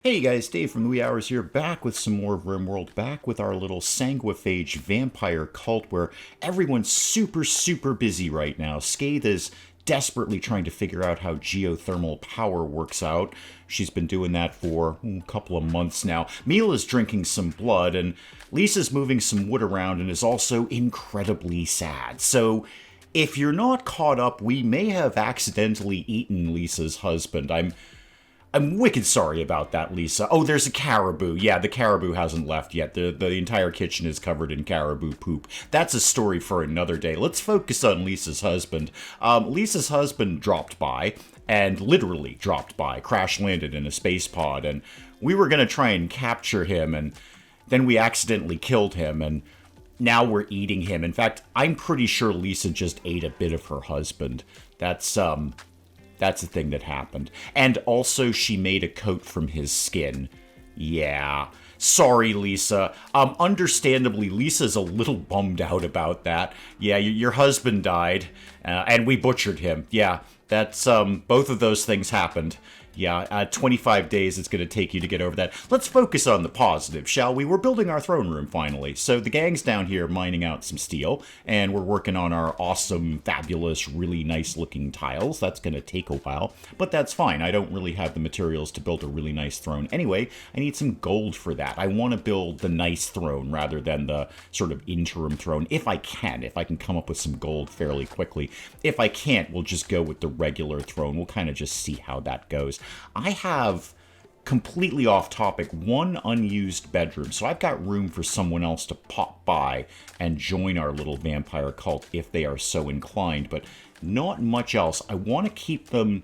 Hey guys, Dave from the Wee Hours here, back with some more of RimWorld, back with our little sanguiphage vampire cult where everyone's super busy right now. Scathe is desperately trying to figure out how geothermal power works out. She's been doing that for a couple of months now. Mila's drinking some blood, and Lisa's moving some wood around and is also incredibly sad. So, if you're not caught up, we may have accidentally eaten Lisa's husband. I'm wicked sorry about that, Lisa. Oh, there's a caribou. Yeah, the caribou hasn't left yet. The entire kitchen is covered in caribou poop. That's a story for another day. Let's focus on Lisa's husband. Lisa's husband dropped by, and literally dropped by, crash landed in a space pod, and we were going to try and capture him, and then we accidentally killed him, and now we're eating him. In fact, I'm pretty sure Lisa just ate a bit of her husband. That's the thing that happened. And also, she made a coat from his skin. Yeah. Sorry, Lisa. Understandably, Lisa's a little bummed out about that. Yeah, your husband died, and we butchered him. Yeah, that's, both of those things happened. Yeah, 25 days it's going to take you to get over that. Let's focus on the positive, shall we? We're building our throne room, finally. So the gang's down here mining out some steel, and we're working on our awesome, fabulous, really nice-looking tiles. That's going to take a while, but that's fine. I don't really have the materials to build a really nice throne. Anyway, I need some gold for that. I want to build the nice throne rather than the sort of interim throne, if I can come up with some gold fairly quickly. If I can't, we'll just go with the regular throne. We'll kind of just see how that goes. I have, completely off topic, one unused bedroom, so I've got room for someone else to pop by and join our little vampire cult if they are so inclined, but not much else. I want to keep them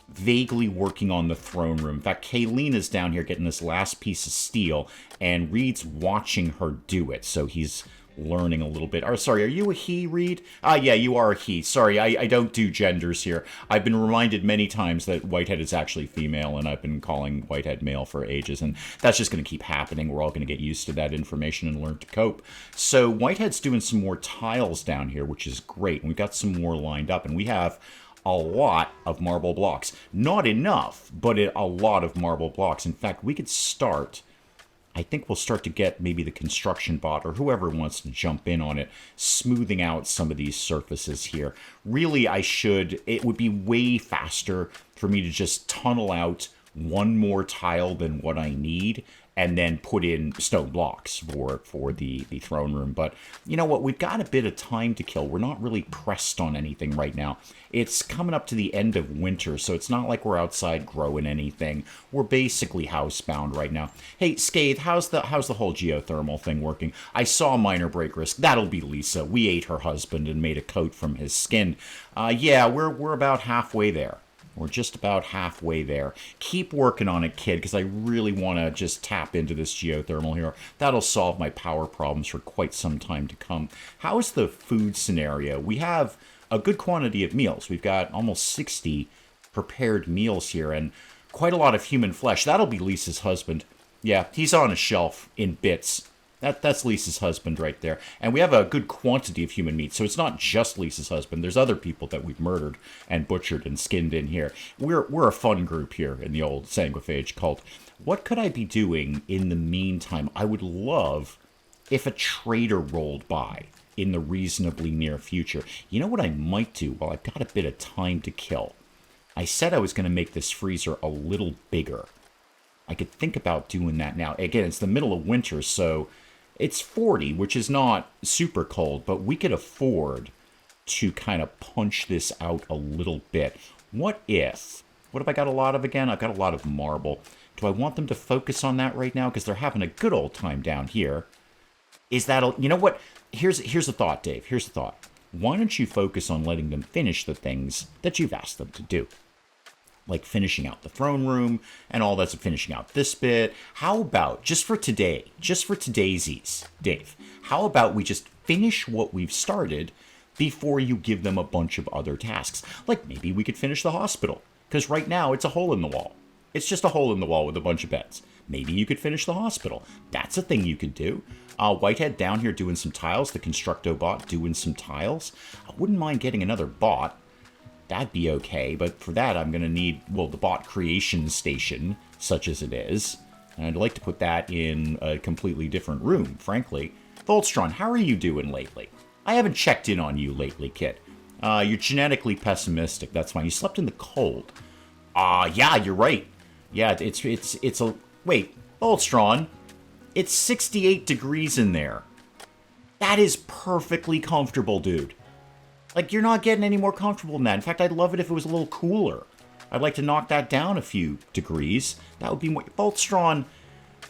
vaguely working on the throne room. In fact, Kayleen is down here getting this last piece of steel, and Reed's watching her do it, so he's learning a little bit. Or, sorry, are you a he, Reed? Yeah, you are a he. Sorry, I don't do genders here. I've been reminded many times that Whitehead is actually female, and I've been calling Whitehead male for ages, and that's just going to keep happening. We're all going to get used to that information and learn to cope. So Whitehead's doing some more tiles down here, which is great. And we've got some more lined up, and we have a lot of marble blocks. Not enough, but a lot of marble blocks. In fact, we could start... I think we'll start to get maybe the construction bot or whoever wants to jump in on it, smoothing out some of these surfaces here. Really, it would be way faster for me to just tunnel out one more tile than what I need and then put in stone blocks for the throne room. But you know what? We've got a bit of time to kill. We're not really pressed on anything right now. It's coming up to the end of winter, so it's not like we're outside growing anything. We're basically housebound right now. Hey, Scathe, how's the whole geothermal thing working? I saw minor break risk. That'll be Lisa. We ate her husband and made a coat from his skin. Yeah, we're about halfway there. We're just about halfway there. Keep working on it, kid, because I really want to just tap into this geothermal here. That'll solve my power problems for quite some time to come. How is the food scenario? We have a good quantity of meals. We've got almost 60 prepared meals here and quite a lot of human flesh. That'll be Lisa's husband. Yeah, he's on a shelf in bits. That's Lisa's husband right there. And we have a good quantity of human meat, so it's not just Lisa's husband. There's other people that we've murdered and butchered and skinned in here. We're a fun group here in the old sanguiphage cult. What could I be doing in the meantime? I would love if a trader rolled by in the reasonably near future. You know what I might do? Well, I've got a bit of time to kill. I said I was going to make this freezer a little bigger. I could think about doing that now. Again, it's the middle of winter, so... It's 40, which is not super cold, but we could afford to kind of punch this out a little bit. What have I got a lot of again? I've got a lot of marble. Do I want them to focus on that right now? Because they're having a good old time down here. You know what? Here's a thought, Dave. Here's a thought. Why don't you focus on letting them finish the things that you've asked them to do? Like finishing out the throne room and all that's finishing out this bit. How about, just for todaysies, Dave, how about we just finish what we've started before you give them a bunch of other tasks? Like maybe we could finish the hospital, because right now it's a hole in the wall. It's just a hole in the wall with a bunch of beds. Maybe you could finish the hospital. That's a thing you could do. Whitehead down here doing some tiles, the Constructo bot doing some tiles. I wouldn't mind getting another bot. That'd be okay, but for that I'm going to need, well, the bot creation station such as it is. And I'd like to put that in a completely different room, frankly. Voltstron, how are you doing lately? I haven't checked in on you lately, kid. You're genetically pessimistic. That's fine. You slept in the cold. Yeah, you're right. Yeah, it's a... Wait, Voltstron, it's 68 degrees in there. That is perfectly comfortable, dude. Like, you're not getting any more comfortable than that. In fact, I'd love it if it was a little cooler. I'd like to knock that down a few degrees. That would be more... Voltstron,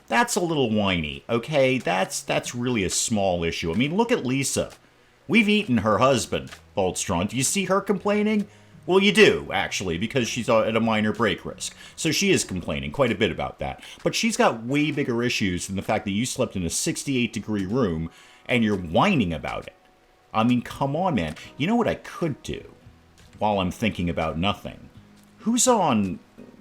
that's a little whiny, okay? That's really a small issue. I mean, look at Lisa. We've eaten her husband, Voltstron. Do you see her complaining? Well, you do, actually, because she's at a minor break risk. So she is complaining quite a bit about that. But she's got way bigger issues than the fact that you slept in a 68-degree room and you're whining about it. I mean, come on, man. You know what I could do while I'm thinking about nothing? Who's on,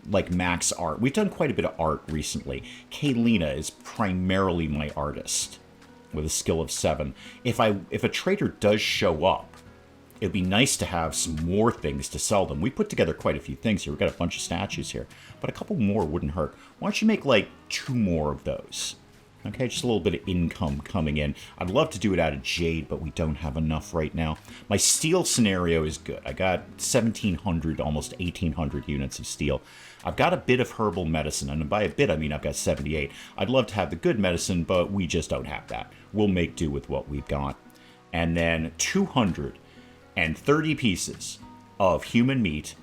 like, Max Art? We've done quite a bit of art recently. Kaylina is primarily my artist with a skill of 7. If a trader does show up, it'd be nice to have some more things to sell them. We put together quite a few things here. We've got a bunch of statues here, but a couple more wouldn't hurt. Why don't you make, like, 2 more of those? Okay, just a little bit of income coming in. I'd love to do it out of jade, but we don't have enough right now. My steel scenario is good. I got 1,700, almost 1,800 units of steel. I've got a bit of herbal medicine, and by a bit, I mean I've got 78. I'd love to have the good medicine, but we just don't have that. We'll make do with what we've got. And then 230 pieces of human meat,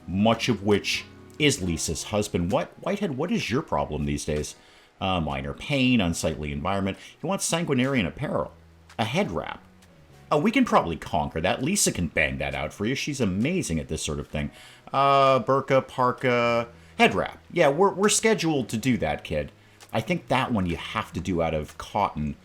much of which is Lisa's husband. Whitehead, what is your problem these days? Minor pain, unsightly environment. You want sanguinarian apparel. A head wrap. Oh, we can probably conquer that. Lisa can bang that out for you. She's amazing at this sort of thing. Burqa, parka, head wrap. Yeah, we're scheduled to do that, kid. I think that one you have to do out of cotton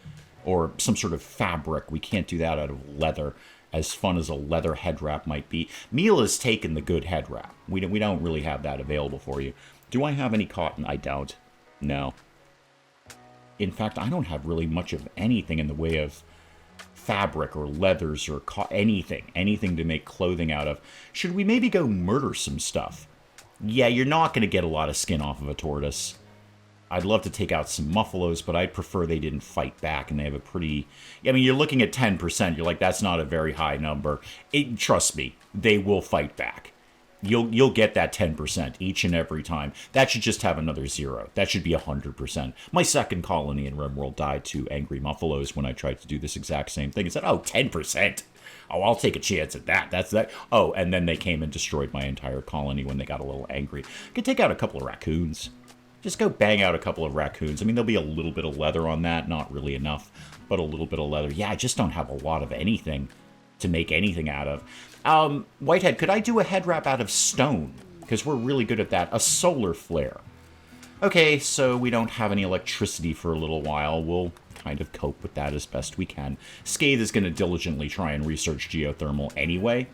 or some sort of fabric. We can't do that out of leather, as fun as a leather head wrap might be. Mila's taken the good head wrap. We don't really have that available for you. Do I have any cotton? I don't. No. In fact, I don't have really much of anything in the way of fabric or leathers or anything to make clothing out of. Should we maybe go murder some stuff? Yeah, you're not going to get a lot of skin off of a tortoise. I'd love to take out some muffalos, but I'd prefer they didn't fight back, and they have a pretty... I mean, you're looking at 10%. You're like, that's not a very high number. Trust me, they will fight back. You'll get that 10% each and every time. That should just have another 0. That should be 100%. My second colony in RimWorld died to angry muffalos when I tried to do this exact same thing. It said, 10%. Oh, I'll take a chance at that. That's that. Oh, and then they came and destroyed my entire colony when they got a little angry. Could take out a couple of raccoons. Just go bang out a couple of raccoons. I mean, there'll be a little bit of leather on that. Not really enough, but a little bit of leather. Yeah, I just don't have a lot of anything to make anything out of. Whitehead, could I do a head wrap out of stone? Because we're really good at that. A solar flare. Okay, so we don't have any electricity for a little while. We'll kind of cope with that as best we can. Scathe is going to diligently try and research geothermal anyway.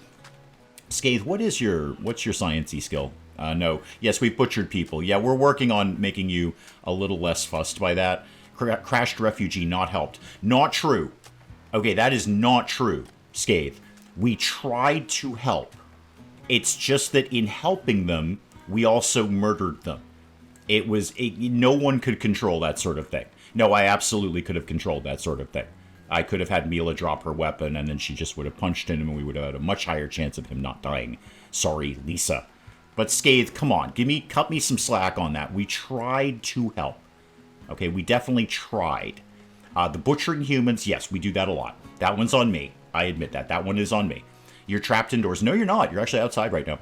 Scathe, what's your sciencey skill? No. Yes, we've butchered people. Yeah, we're working on making you a little less fussed by that. Crashed refugee, not helped. Not true. Okay, that is not true, Scathe. We tried to help. It's just that in helping them, we also murdered them. No one could control that sort of thing. No, I absolutely could have controlled that sort of thing. I could have had Mila drop her weapon, and then she just would have punched him, and we would have had a much higher chance of him not dying. Sorry, Lisa. But Scathe, come on, cut me some slack on that. We tried to help. Okay, we definitely tried. The butchering humans, yes, we do that a lot. That one's on me. I admit that. That one is on me. You're trapped indoors. No, you're not. You're actually outside right now.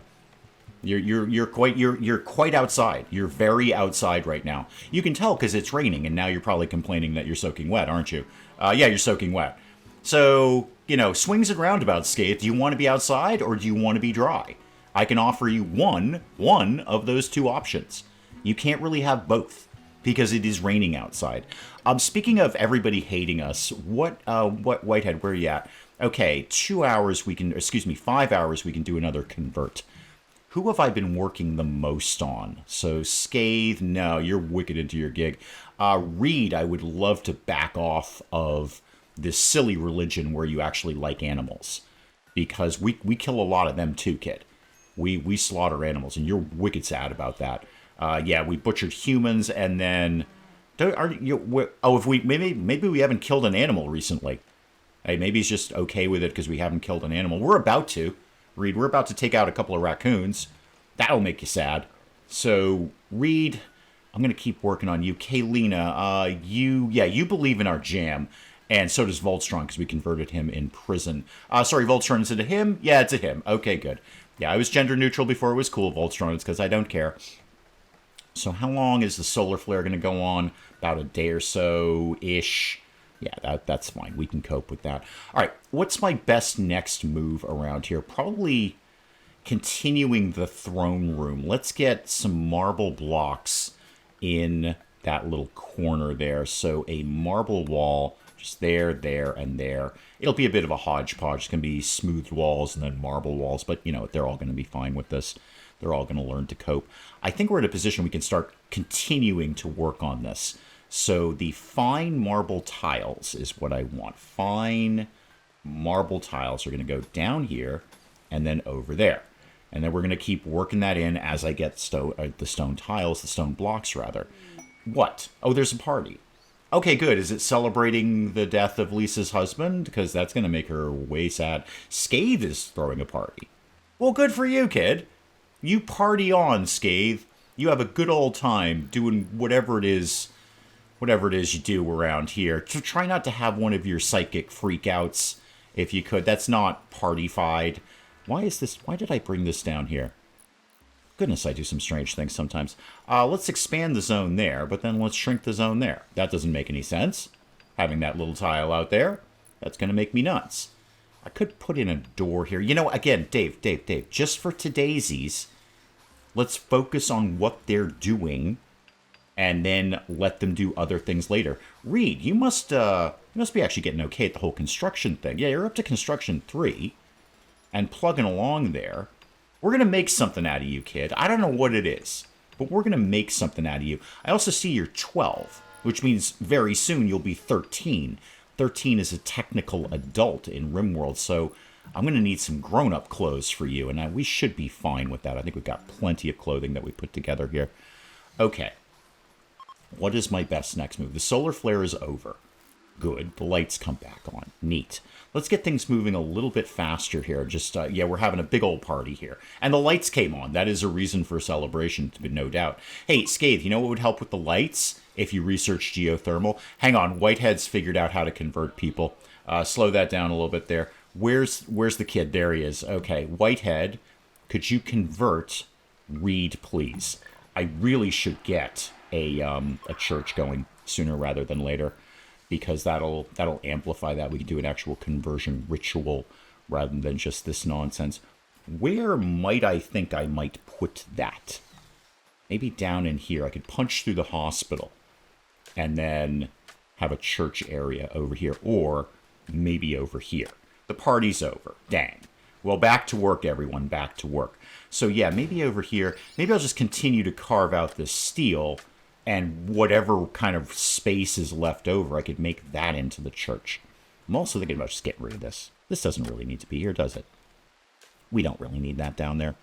You're quite outside. You're very outside right now. You can tell because it's raining, and now you're probably complaining that you're soaking wet, aren't you? Yeah, you're soaking wet. So, swings and roundabouts, Scathe. Do you want to be outside or do you want to be dry? I can offer you one of those two options. You can't really have both because it is raining outside. Speaking of everybody hating us, what Whitehead, where are you at? Okay, 5 hours we can do another convert. Who have I been working the most on? So Scathe, no, you're wicked into your gig. Reed, I would love to back off of this silly religion where you actually like animals. Because we kill a lot of them too, kid. We slaughter animals, and you're wicked sad about that. Yeah, we butchered humans, and then... if we maybe we haven't killed an animal recently. Hey, maybe he's just okay with it because we haven't killed an animal. We're about to, Reed. We're about to take out a couple of raccoons. That'll make you sad. So, Reed, I'm going to keep working on you. Kaylina, you believe in our jam. And so does Voltstron, because we converted him in prison. Sorry, Voltstron, is it a him? Yeah, it's a him. Okay, good. Yeah, I was gender neutral before it was cool, Voltstron. It's because I don't care. So how long is the solar flare going to go on? About a day or so-ish. Yeah, that's fine. We can cope with that. All right, what's my best next move around here? Probably continuing the throne room. Let's get some marble blocks in that little corner there. So a marble wall just there, there, and there. It'll be a bit of a hodgepodge. It's going to be smooth walls and then marble walls. But, you know, they're all going to be fine with this. They're all going to learn to cope. I think we're in a position we can start continuing to work on this. So the fine marble tiles is what I want. Fine marble tiles are going to go down here and then over there. And then we're going to keep working that in as I get the stone tiles, the stone blocks, rather. What? Oh, there's a party. Okay, good. Is it celebrating the death of Lisa's husband? Because that's going to make her way sad. Scathe is throwing a party. Well, good for you, kid. You party on, Scathe. You have a good old time doing whatever it is you do around here. Try not to have one of your psychic freakouts, if you could. That's not party-fied. Why did I bring this down here? Goodness, I do some strange things sometimes. Let's expand the zone there, but then let's shrink the zone there. That doesn't make any sense. Having that little tile out there, that's going to make me nuts. I could put in a door here. You know, again, Dave, just for todaysies, let's focus on what they're doing and then let them do other things later. Reed, you must be actually getting okay at the whole construction thing. Yeah, you're up to construction 3 and plugging along there. We're going to make something out of you, kid. I don't know what it is, but we're going to make something out of you. I also see you're 12, which means very soon you'll be 13. 13 is a technical adult in RimWorld, so I'm going to need some grown-up clothes for you, and we should be fine with that. I think we've got plenty of clothing that we put together here. Okay. What is my best next move? The solar flare is over. Good. The lights come back on. Neat. Let's get things moving a little bit faster here. Just, yeah, we're having a big old party here. And the lights came on. That is a reason for celebration, no doubt. Hey, Scathe, you know what would help with the lights? If you research geothermal. Hang on, Whitehead's figured out how to convert people. Slow that down a little bit there. Where's the kid? There he is. Okay, Whitehead, could you convert Reed, please? I really should get a church going sooner rather than later, because that'll amplify that. We can do an actual conversion ritual rather than just this nonsense. Where might I think I might put that? Maybe down in here. I could punch through the hospital and then have a church area over here, or maybe over here. The party's over. Dang. Well, back to work, everyone. Back to work. So yeah, maybe over here. Maybe I'll just continue to carve out this steel, and whatever kind of space is left over, I could make that into the church. I'm also thinking about just getting rid of this. This doesn't really need to be here, does it? We don't really need that down there.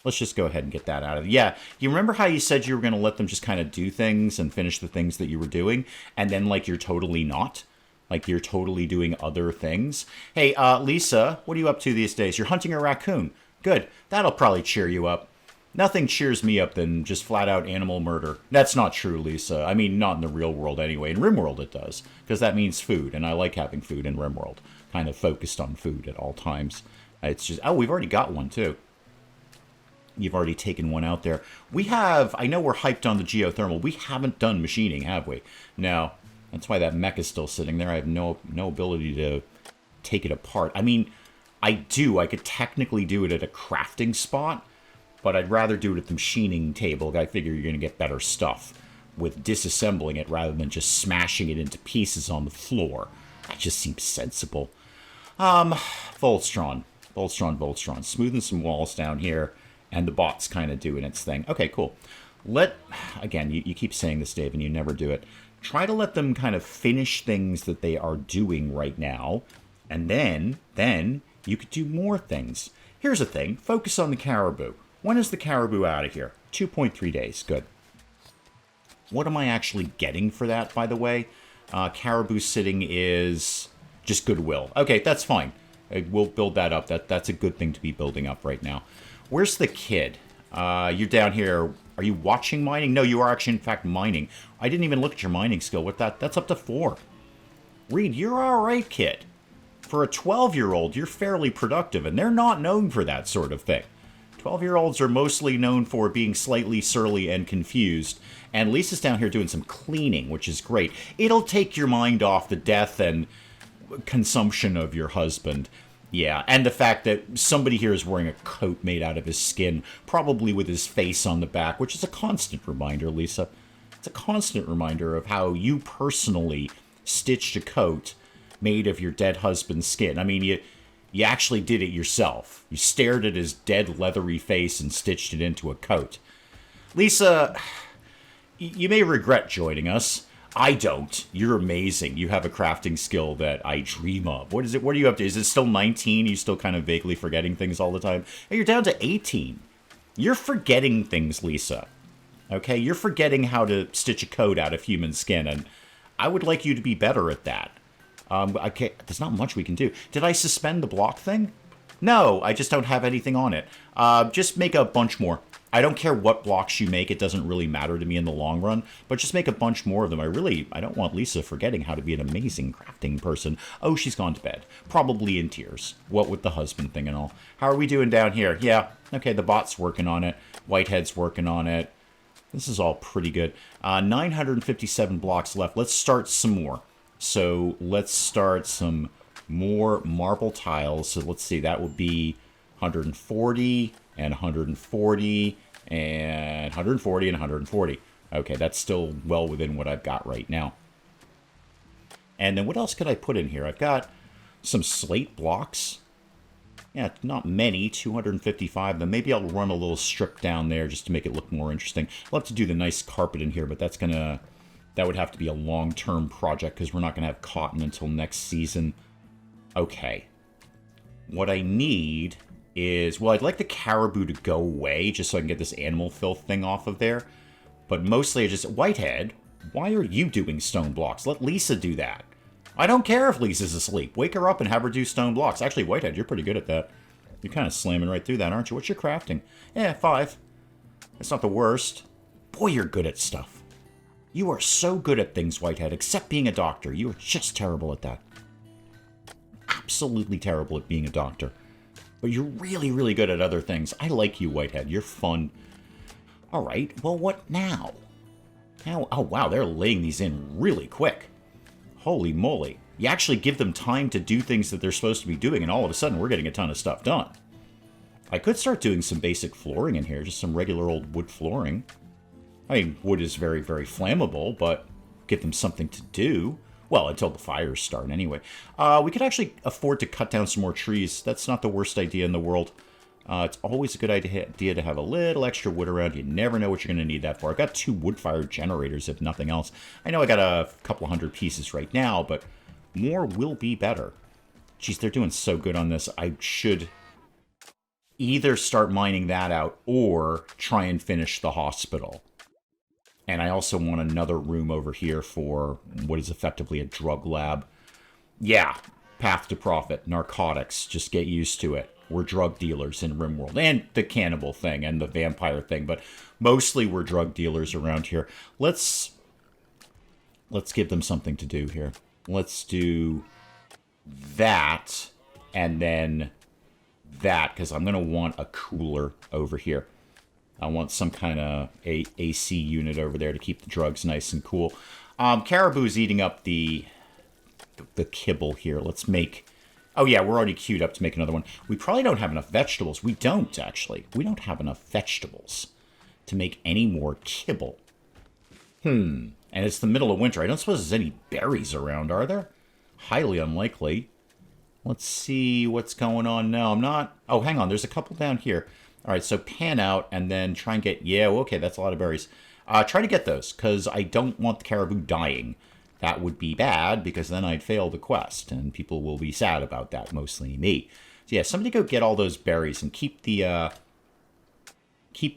Let's just go ahead and get that out of it. Yeah, you remember how you said you were going to let them just kind of do things and finish the things that you were doing, and then, like, you're totally not? Like, you're totally doing other things? Hey, Lisa, what are you up to these days? You're hunting a raccoon. Good. That'll probably cheer you up. Nothing cheers me up than just flat-out animal murder. That's not true, Lisa. I mean, not in the real world anyway. In RimWorld it does, because that means food, and I like having food in RimWorld. Kind of focused on food at all times. It's just... Oh, we've already got one, too. You've already taken one out there. We have... I know we're hyped on the geothermal. We haven't done machining, have we? No. That's why that mech is still sitting there. I have no ability to take it apart. I mean, I do. I could technically do it at a crafting spot, but I'd rather do it at the machining table. I figure you're going to get better stuff with disassembling it rather than just smashing it into pieces on the floor. That just seems sensible. Voltstron. Smoothing some walls down here, and the bot's kind of doing its thing. Okay, cool. Again, you keep saying this, Dave, and you never do it. Try to let them kind of finish things that they are doing right now, and then you could do more things. Here's the thing. Focus on the caribou. When is the caribou out of here? 2.3 days. Good. What am I actually getting for that, by the way? Caribou sitting is just goodwill. Okay, that's fine. We'll build that up. That's a good thing to be building up right now. Where's the kid? You're down here. Are you watching mining? No, you are actually, in fact, mining. I didn't even look at your mining skill. With that, that's up to 4. Reed, you're all right, kid. For a 12-year-old, you're fairly productive, and they're not known for that sort of thing. 12-year-olds are mostly known for being slightly surly and confused, and Lisa's down here doing some cleaning, which is great. It'll take your mind off the death and consumption of your husband. Yeah, and the fact that somebody here is wearing a coat made out of his skin, probably with his face on the back, which is a constant reminder, Lisa. It's a constant reminder of how you personally stitched a coat made of your dead husband's skin. I mean, you actually did it yourself. You stared at his dead leathery face and stitched it into a coat. Lisa, you may regret joining us. I don't. You're amazing. You have a crafting skill that I dream of. What is it? What are you up to? Is it still 19? Are you still kind of vaguely forgetting things all the time? Hey, you're down to 18. You're forgetting things, Lisa. Okay? You're forgetting how to stitch a coat out of human skin, and I would like you to be better at that. Okay, there's not much we can do. Did I suspend the block thing? No, I just don't have anything on it. Just make a bunch more. I don't care what blocks you make. It doesn't really matter to me in the long run. But just make a bunch more of them. I don't want Lisa forgetting how to be an amazing crafting person. Oh, she's gone to bed. Probably in tears. What with the husband thing and all. How are we doing down here? Yeah, okay, the bot's working on it. Whitehead's working on it. This is all pretty good. 957 blocks left. Let's start some more. So let's start some more marble tiles. So let's see, that would be 140 and 140 and 140 and 140. Okay, that's still well within what I've got right now. And then what else could I put in here? I've got some slate blocks. Yeah, not many, 255 of them. Maybe I'll run a little strip down there just to make it look more interesting. I'll have to do the nice carpet in here, but that would have to be a long-term project because we're not going to have cotton until next season. Okay. What I need is... Well, I'd like the caribou to go away just so I can get this animal filth thing off of there. But mostly I just... Whitehead, why are you doing stone blocks? Let Lisa do that. I don't care if Lisa's asleep. Wake her up and have her do stone blocks. Actually, Whitehead, you're pretty good at that. You're kind of slamming right through that, aren't you? What's your crafting? Yeah, 5. That's not the worst. Boy, you're good at stuff. You are so good at things, Whitehead, except being a doctor. You are just terrible at that. Absolutely terrible at being a doctor. But you're really, really good at other things. I like you, Whitehead. You're fun. All right, well, what now? Oh, wow, they're laying these in really quick. Holy moly. You actually give them time to do things that they're supposed to be doing, and all of a sudden we're getting a ton of stuff done. I could start doing some basic flooring in here, just some regular old wood flooring. I mean, wood is very, very flammable, but give them something to do. Well, until the fires start, anyway. We could actually afford to cut down some more trees. That's not the worst idea in the world. It's always a good idea to have a little extra wood around. You never know what you're going to need that for. I've got 2 wood-fired generators, if nothing else. I know I got a couple hundred pieces right now, but more will be better. Jeez, they're doing so good on this. I should either start mining that out or try and finish the hospital. And I also want another room over here for what is effectively a drug lab. Yeah, path to profit, narcotics, just get used to it. We're drug dealers in RimWorld, and the cannibal thing, and the vampire thing, but mostly we're drug dealers around here. Let's give them something to do here. Let's do that, and then that, because I'm going to want a cooler over here. I want some kind of AC unit over there to keep the drugs nice and cool. Caribou's eating up the kibble here. Let's make... Oh, yeah, we're already queued up to make another one. We probably don't have enough vegetables. We don't, actually. We don't have enough vegetables to make any more kibble. And it's the middle of winter. I don't suppose there's any berries around, are there? Highly unlikely. Let's see what's going on now. I'm not... Oh, hang on. There's a couple down here. All right, so pan out and then try and get... Yeah, okay, that's a lot of berries. Try to get those, because I don't want the caribou dying. That would be bad, because then I'd fail the quest, and people will be sad about that, mostly me. So yeah, somebody go get all those berries and keep the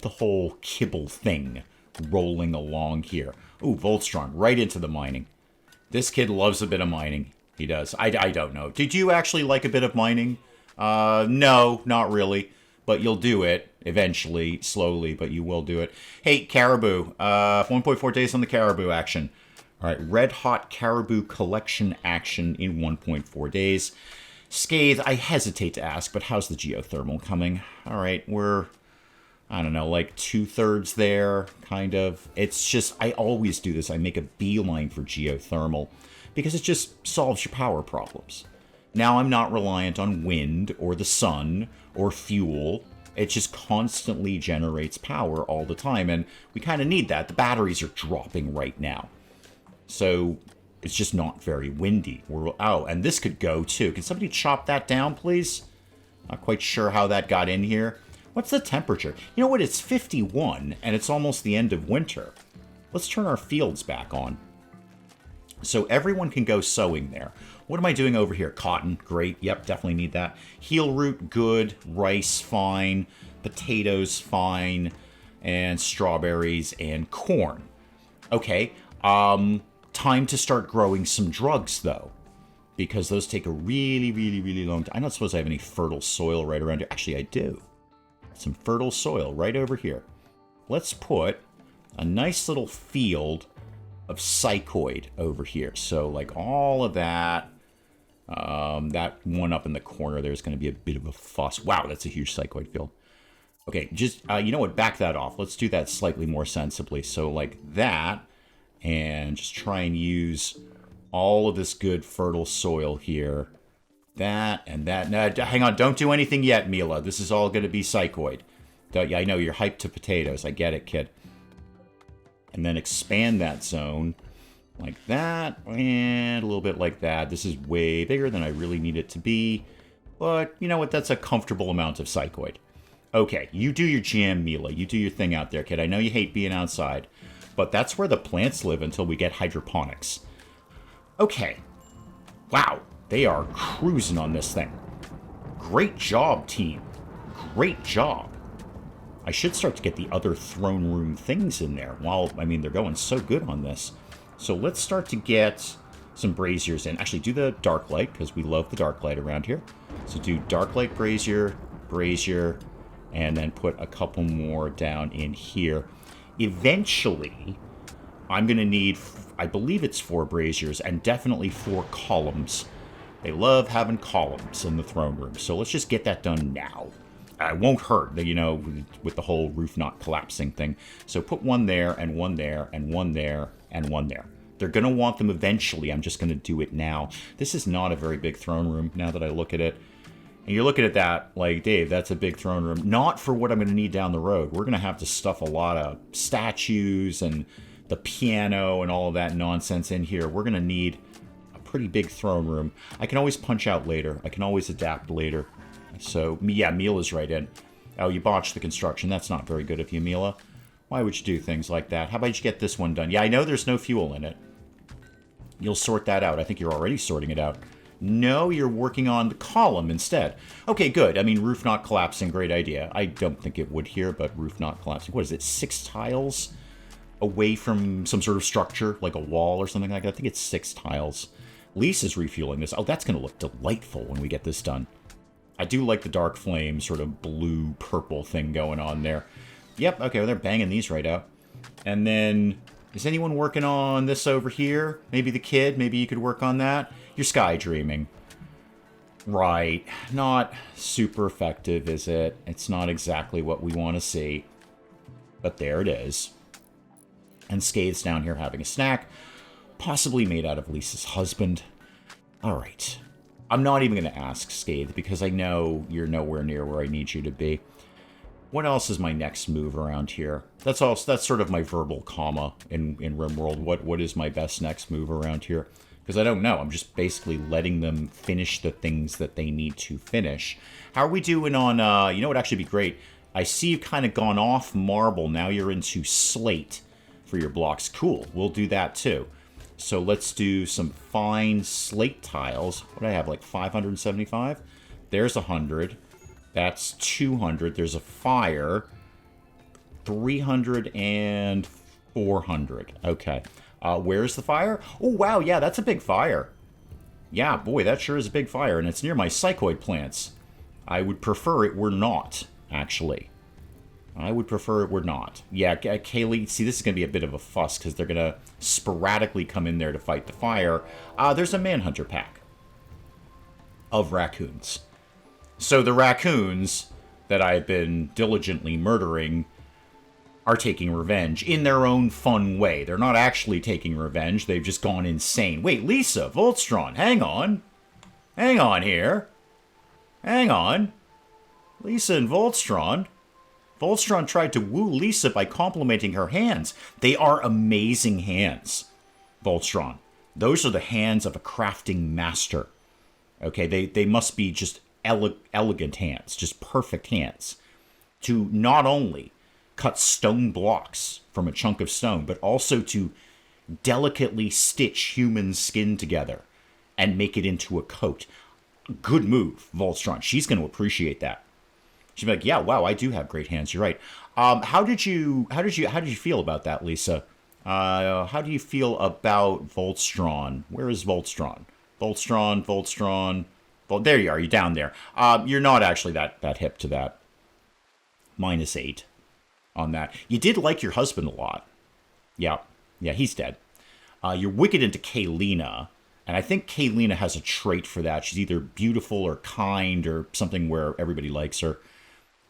whole kibble thing rolling along here. Ooh, Voltstron, right into the mining. This kid loves a bit of mining. He does. I don't know. Did you actually like a bit of mining? No, not really. But you'll do it eventually, slowly, but you will do it. Hey, Caribou. 1.4 days on the Caribou action. All right, Red Hot Caribou Collection action in 1.4 days. Scathe, I hesitate to ask, but how's the geothermal coming? All right, we're, I don't know, like 2/3 there, kind of. It's just, I always do this. I make a beeline for geothermal because it just solves your power problems. Now I'm not reliant on wind or the sun or fuel. It just constantly generates power all the time, and we kind of need that. The batteries are dropping right now. So it's just not very windy. Oh, and this could go too. Can somebody chop that down, please? Not quite sure how that got in here. What's the temperature? You know what? It's 51, and it's almost the end of winter. Let's turn our fields back on. So everyone can go sowing there. What am I doing over here? Cotton, great. Yep, definitely need that. Heel root, good. Rice, fine. Potatoes, fine. And strawberries and corn. Okay, time to start growing some drugs, though. Because those take a really, really, really long time. I don't suppose I have any fertile soil right around here. Actually, I do. Some fertile soil right over here. Let's put a nice little field of psychoid over here. So, like, all of that. That one up in the corner, there's going to be a bit of a fuss. Wow, that's a huge psychoid field. Okay, just, you know what? Back that off. Let's do that slightly more sensibly. So, like that. And just try and use all of this good fertile soil here. That and that. Now, hang on, don't do anything yet, Mila. This is all going to be psychoid. Yeah, I know, you're hyped to potatoes. I get it, kid. And then expand that zone like that, and a little bit like that. This is way bigger than I really need it to be. But, you know what? That's a comfortable amount of psychoid. Okay, you do your jam, Mila. You do your thing out there, kid. I know you hate being outside. But that's where the plants live until we get hydroponics. Okay. Wow. They are cruising on this thing. Great job, team. Great job. I should start to get the other throne room things in there. Well, I mean, they're going so good on this. So let's start to get some braziers in. Actually, do the dark light, because we love the dark light around here. So do dark light brazier, brazier, and then put a couple more down in here. Eventually, I'm going to need, I believe it's 4 braziers and definitely 4 columns. They love having columns in the throne room. So let's just get that done now. It won't hurt, you know, with the whole roof not collapsing thing. So put one there, and one there, and one there, and one there. They're going to want them eventually. I'm just going to do it now. This is not a very big throne room now that I look at it. And you're looking at that like, Dave, that's a big throne room. Not for what I'm going to need down the road. We're going to have to stuff a lot of statues and the piano and all of that nonsense in here. We're going to need a pretty big throne room. I can always punch out later. I can always adapt later. So, yeah, Mila's right in. Oh, you botched the construction. That's not very good of you, Mila. Why would you do things like that? How about you get this one done? Yeah, I know there's no fuel in it. You'll sort that out. I think you're already sorting it out. No, you're working on the column instead. Okay, good. I mean, roof not collapsing, great idea. I don't think it would here, but roof not collapsing. What is it, 6 tiles away from some sort of structure, like a wall or something like that? I think it's 6 tiles. Lisa's refueling this. Oh, that's going to look delightful when we get this done. I do like the dark flame, sort of blue-purple thing going on there. Yep, okay, well, they're banging these right out. And then, is anyone working on this over here? Maybe the kid? Maybe you could work on that? You're sky dreaming. Right. Not super effective, is it? It's not exactly what we want to see. But there it is. And Scathe's down here having a snack. Possibly made out of Lisa's husband. Alright. I'm not even going to ask Scathe, because I know you're nowhere near where I need you to be. What else is my next move around here? That's sort of my verbal comma in RimWorld. What is my best next move around here? Because I don't know. I'm just basically letting them finish the things that they need to finish. How are we doing on, you know what would actually be great? I see you've kind of gone off marble. Now you're into slate for your blocks. Cool. We'll do that too. So let's do some fine slate tiles. What do I have, like 575? There's 100. That's 200. There's a fire. 300 and 400. Okay. Where's the fire? Oh, wow, yeah, that's a big fire. Yeah, boy, that sure is a big fire, and it's near my psychoid plants. I would prefer it were not, actually. I would prefer it were not. Yeah, Kaylee, see, this is going to be a bit of a fuss, because they're going to sporadically come in there to fight the fire. There's a manhunter pack of raccoons. So the raccoons that I've been diligently murdering are taking revenge in their own fun way. They're not actually taking revenge. They've just gone insane. Wait, Lisa, Voltstron, hang on. Hang on here. Hang on. Lisa and Voltstron. Voltstron tried to woo Lisa by complimenting her hands. They are amazing hands, Voltstron. Those are the hands of a crafting master. Okay, they must be just elegant hands, just perfect hands. To not only cut stone blocks from a chunk of stone, but also to delicately stitch human skin together and make it into a coat. Good move, Voltstron. She's going to appreciate that. She'll be like, "Yeah, wow, I do have great hands. You're right." How did you feel about that, Lisa? How do you feel about Voltstron? Where is Voltstron? Voltstron. There you are. You're down there. You're not actually that hip to that. -8 on that. You did like your husband a lot. Yeah, he's dead. You're wicked into Kaylina, and I think Kaylina has a trait for that. She's either beautiful or kind or something where everybody likes her.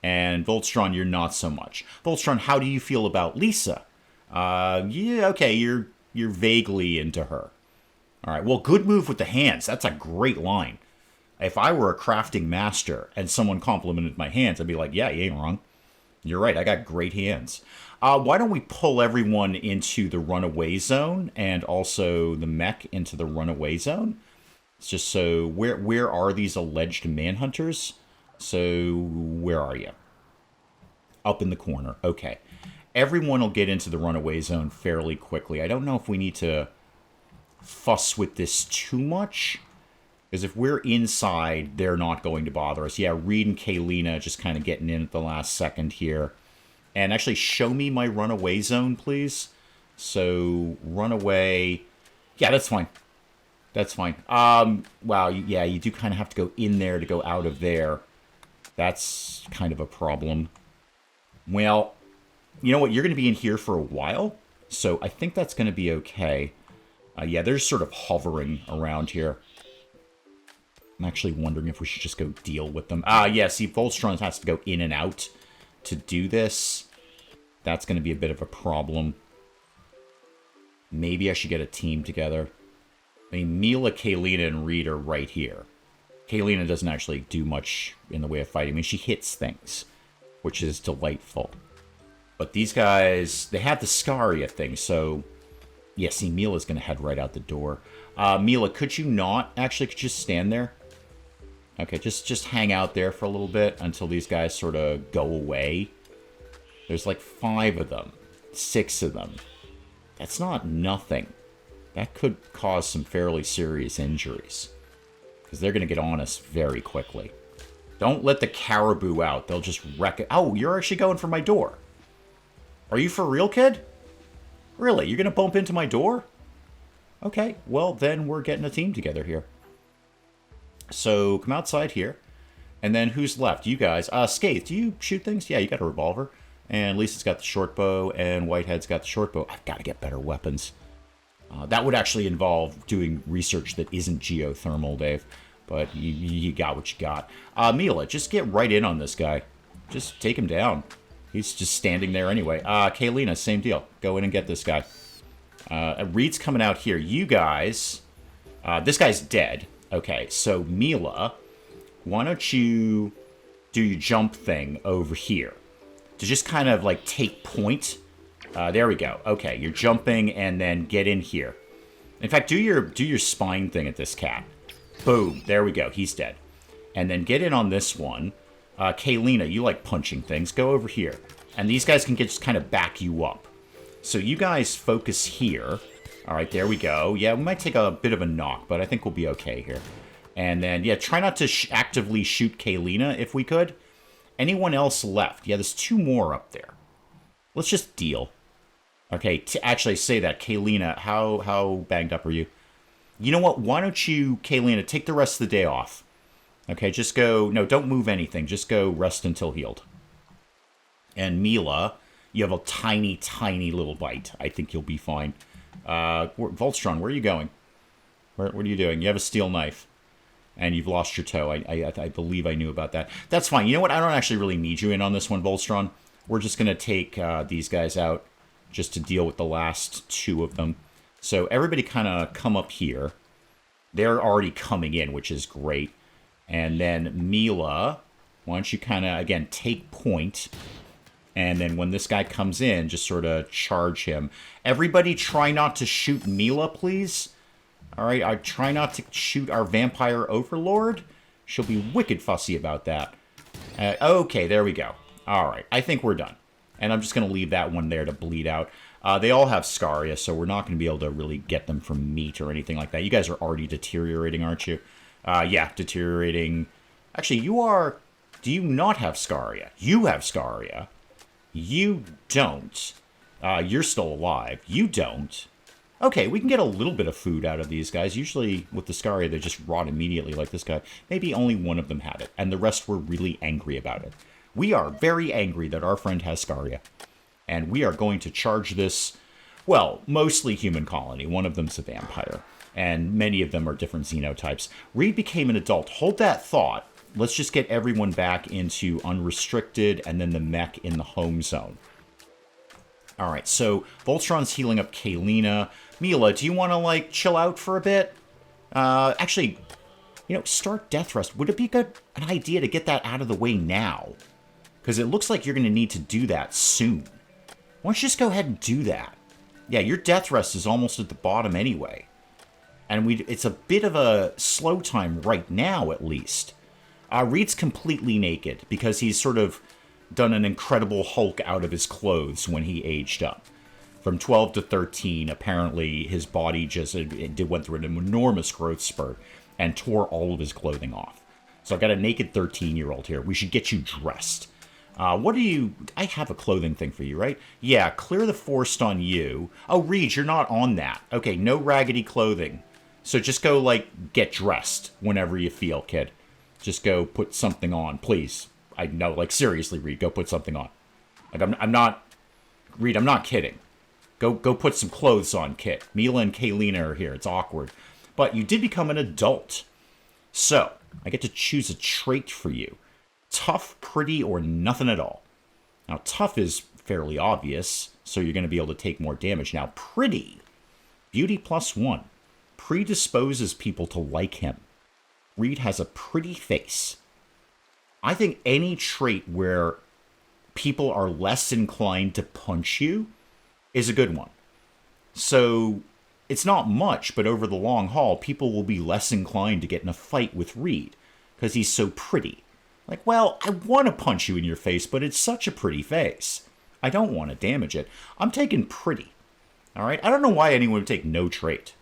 And Voltstron, you're not so much. Voltstron, how do you feel about Lisa? Yeah, okay, you're vaguely into her. All right, well, good move with the hands. That's a great line. If I were a crafting master and someone complimented my hands, I'd be like, yeah, you ain't wrong. You're right, I got great hands. Why don't we pull everyone into the runaway zone and also the mech into the runaway zone? It's just so, where are these alleged manhunters? So, where are you? Up in the corner. Okay. Everyone will get into the runaway zone fairly quickly. I don't know if we need to fuss with this too much. Because if we're inside, they're not going to bother us. Yeah, Reed and Kaylina just kind of getting in at the last second here. And actually, show me my runaway zone, please. So, runaway. Yeah, that's fine. That's fine. Wow, yeah, you do kind of have to go in there to go out of there. That's kind of a problem. Well, you know what? You're going to be in here for a while. So, I think that's going to be okay. Yeah, they're sort of hovering around here. I'm actually wondering if we should just go deal with them. Yeah, see, Voltstron has to go in and out to do this. That's going to be a bit of a problem. Maybe I should get a team together. I mean, Mila, Kaylina, and Reed are right here. Kaylina doesn't actually do much in the way of fighting. I mean, she hits things, which is delightful. But these guys, they have the Scaria thing, so... Yeah, see, Mila's going to head right out the door. Mila, could you not? Actually, could you just stand there? Okay, just hang out there for a little bit until these guys sort of go away. There's like 5 of them. 6 of them. That's not nothing. That could cause some fairly serious injuries. Because they're going to get on us very quickly. Don't let the caribou out. They'll just wreck it. Oh, you're actually going for my door. Are you for real, kid? Really? You're going to bump into my door? Okay, well, then we're getting a team together here. So, come outside here. And then who's left? You guys. Scathe, do you shoot things? Yeah, you got a revolver. And Lisa's got the short bow, and Whitehead's got the short bow. I've got to get better weapons. That would actually involve doing research that isn't geothermal, Dave. But you got what you got. Mila, just get right in on this guy. Just take him down. He's just standing there anyway. Kaylina, same deal. Go in and get this guy. Reed's coming out here. You guys... this guy's dead. Okay, so Mila, why don't you do your jump thing over here? To just kind of, like, take point. There we go. Okay, you're jumping and then get in here. In fact, do your spine thing at this cat. Boom. There we go. He's dead. And then get in on this one. Kaylina, you like punching things. Go over here. And these guys can just kind of back you up. So you guys focus here. All right, there we go. Yeah, we might take a bit of a knock, but I think we'll be okay here. And then, yeah, try not to actively shoot Kaylina if we could. Anyone else left? Yeah, there's 2 more up there. Let's just deal. Okay, to actually say that, Kaylina, how banged up are you? You know what? Why don't you, Kaylina, take the rest of the day off? Okay, just go. No, don't move anything. Just go rest until healed. And Mila, you have a tiny, tiny little bite. I think you'll be fine. Voltron, where are you going? What are you doing? You have a steel knife. And you've lost your toe. I believe I knew about that. That's fine. You know what? I don't actually really need you in on this one, Voltron. We're just going to take these guys out just to deal with the last two of them. So everybody kind of come up here. They're already coming in, which is great. And then Mila, why don't you kind of, again, take point. And then when this guy comes in, just sort of charge him. Everybody try not to shoot Mila, please. All right, I try not to shoot our vampire overlord. She'll be wicked fussy about that. Okay, there we go. All right, I think we're done. And I'm just going to leave that one there to bleed out. They all have scaria, so we're not going to be able to really get them from meat or anything like that. You guys are already deteriorating, aren't you? Yeah, deteriorating. Actually, you are... Do you not have scaria? You have scaria. You don't. You're still alive. You don't. Okay, we can get a little bit of food out of these guys. Usually with the scaria, they just rot immediately like this guy. Maybe only one of them had it, and the rest were really angry about it. We are very angry that our friend has scaria. And we are going to charge this, well, mostly human colony. One of them's a vampire. And many of them are different xenotypes. Reed became an adult. Hold that thought. Let's just get everyone back into unrestricted and then the mech in the home zone. All right, so Voltron's healing up Kaylina. Mila, do you want to, like, chill out for a bit? Actually, you know, start death rest. Would it be an idea to get that out of the way now? Because it looks like you're going to need to do that soon. Why don't you just go ahead and do that? Yeah, your death rest is almost at the bottom anyway. And it's a bit of a slow time right now, at least. Reed's completely naked because he's sort of done an incredible Hulk out of his clothes when he aged up. From 12 to 13, apparently his body just went through an enormous growth spurt and tore all of his clothing off. So I've got a naked 13-year-old here. We should get you dressed. What do you... I have a clothing thing for you, right? Yeah, clear the forest on you. Oh, Reed, you're not on that. Okay, no raggedy clothing. So just go, like, get dressed whenever you feel, kid. Just go put something on, please. I know, like, seriously, Reed, go put something on. Like, I'm not... Reed, I'm not kidding. Go put some clothes on, kid. Mila and Kaylina are here. It's awkward. But you did become an adult. So, I get to choose a trait for you. Tough, pretty, or nothing at all. Now, tough is fairly obvious, so you're going to be able to take more damage. Now, pretty. Beauty +1. Predisposes people to like him. Reed has a pretty face. I think any trait where people are less inclined to punch you is a good one. So, it's not much, but over the long haul, people will be less inclined to get in a fight with Reed, because he's so pretty. Like, well, I want to punch you in your face, but it's such a pretty face. I don't want to damage it. I'm taking pretty. All right? I don't know why anyone would take no trait.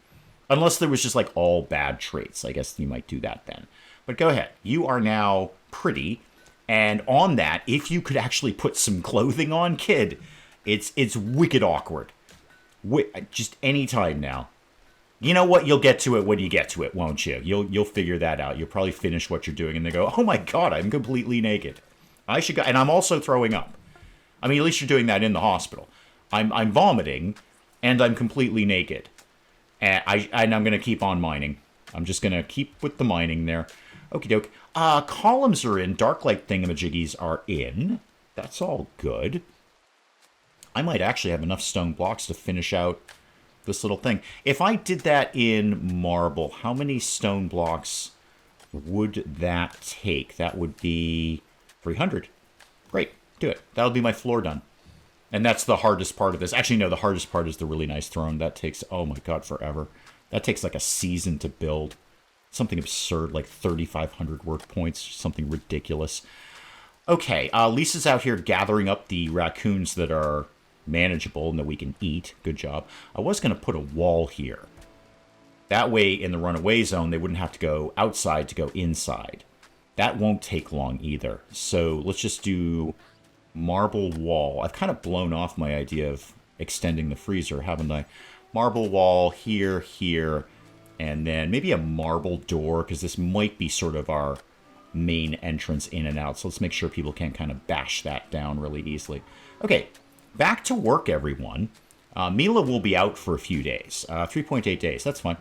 Unless there was just, like, all bad traits. I guess you might do that then. But go ahead. You are now pretty. And on that, if you could actually put some clothing on, kid, it's wicked awkward. Just any time now. You know what? You'll get to it when you get to it, won't you? You'll figure that out. You'll probably finish what you're doing, and they go, "Oh my god, I'm completely naked. I should go." And I'm also throwing up. I mean, at least you're doing that in the hospital. I'm vomiting, and I'm completely naked. And I'm gonna keep on mining. I'm just gonna keep with the mining there. Okie doke. Columns are in. Darklight thingamajiggies are in. That's all good. I might actually have enough stone blocks to finish out this little thing. If I did that in marble, how many stone blocks would that take? That would be 300. Great, do it. That'll be my floor done. And that's the hardest part of this. Actually, no, the hardest part is the really nice throne. That takes, oh my god, forever. That takes like a season to build. Something absurd, like 3,500 work points. Something ridiculous. Okay, Lisa's out here gathering up the raccoons that are manageable and that we can eat. Good job. I was going to put a wall here. That way, in the runaway zone, they wouldn't have to go outside to go inside. That won't take long either. So let's just do marble wall. I've kind of blown off my idea of extending the freezer, haven't I? Marble wall here, here, and then maybe a marble door, because this might be sort of our main entrance in and out. So let's make sure people can't kind of bash that down really easily. Okay, back to work, everyone. Mila will be out for a few days. 3.8 days, that's fine.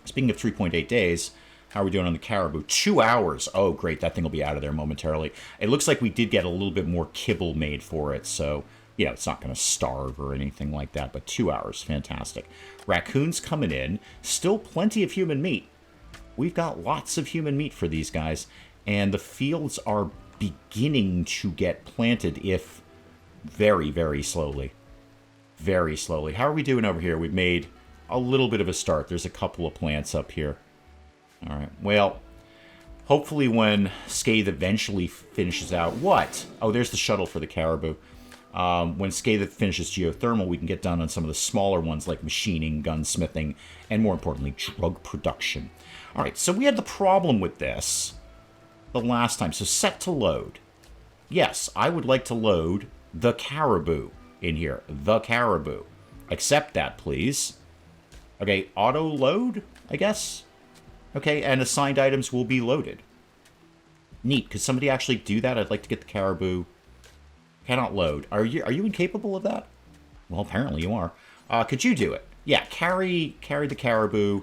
Speaking of 3.8 days, how are we doing on the caribou? 2 hours. Oh, great. That thing will be out of there momentarily. It looks like we did get a little bit more kibble made for it, so, you know, it's not going to starve or anything like that, but 2 hours. Fantastic. Raccoons coming in. Still plenty of human meat. We've got lots of human meat for these guys, and the fields are beginning to get planted, if very, very slowly. Very slowly. How are we doing over here? We've made a little bit of a start. There's a couple of plants up here. All right, well, hopefully when Scathe eventually finishes out... What? Oh, there's the shuttle for the caribou. When Scathe finishes geothermal, we can get done on some of the smaller ones like machining, gunsmithing, and more importantly, drug production. All right, so we had the problem with this the last time. So set to load. Yes, I would like to load the caribou in here. The caribou. Accept that, please. Okay, auto load, I guess. Okay, and assigned items will be loaded. Neat. Could somebody actually do that? I'd like to get the caribou. Cannot load. Are you incapable of that? Well, apparently you are. Could you do it? Yeah, carry the caribou.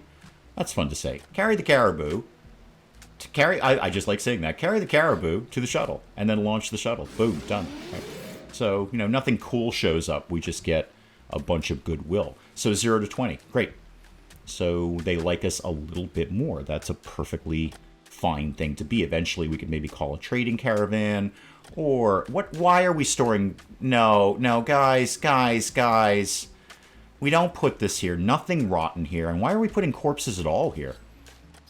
That's fun to say. Carry the caribou. I just like saying that. Carry the caribou to the shuttle, and then launch the shuttle. Boom, done. Right. So, you know, nothing cool shows up. We just get a bunch of goodwill. So 0 to 20. Great. So they like us a little bit more. That's a perfectly fine thing to be. Eventually we could maybe call a trading caravan. Or why are we storing... No, guys. We don't put this here. Nothing rotten here. And why are we putting corpses at all here?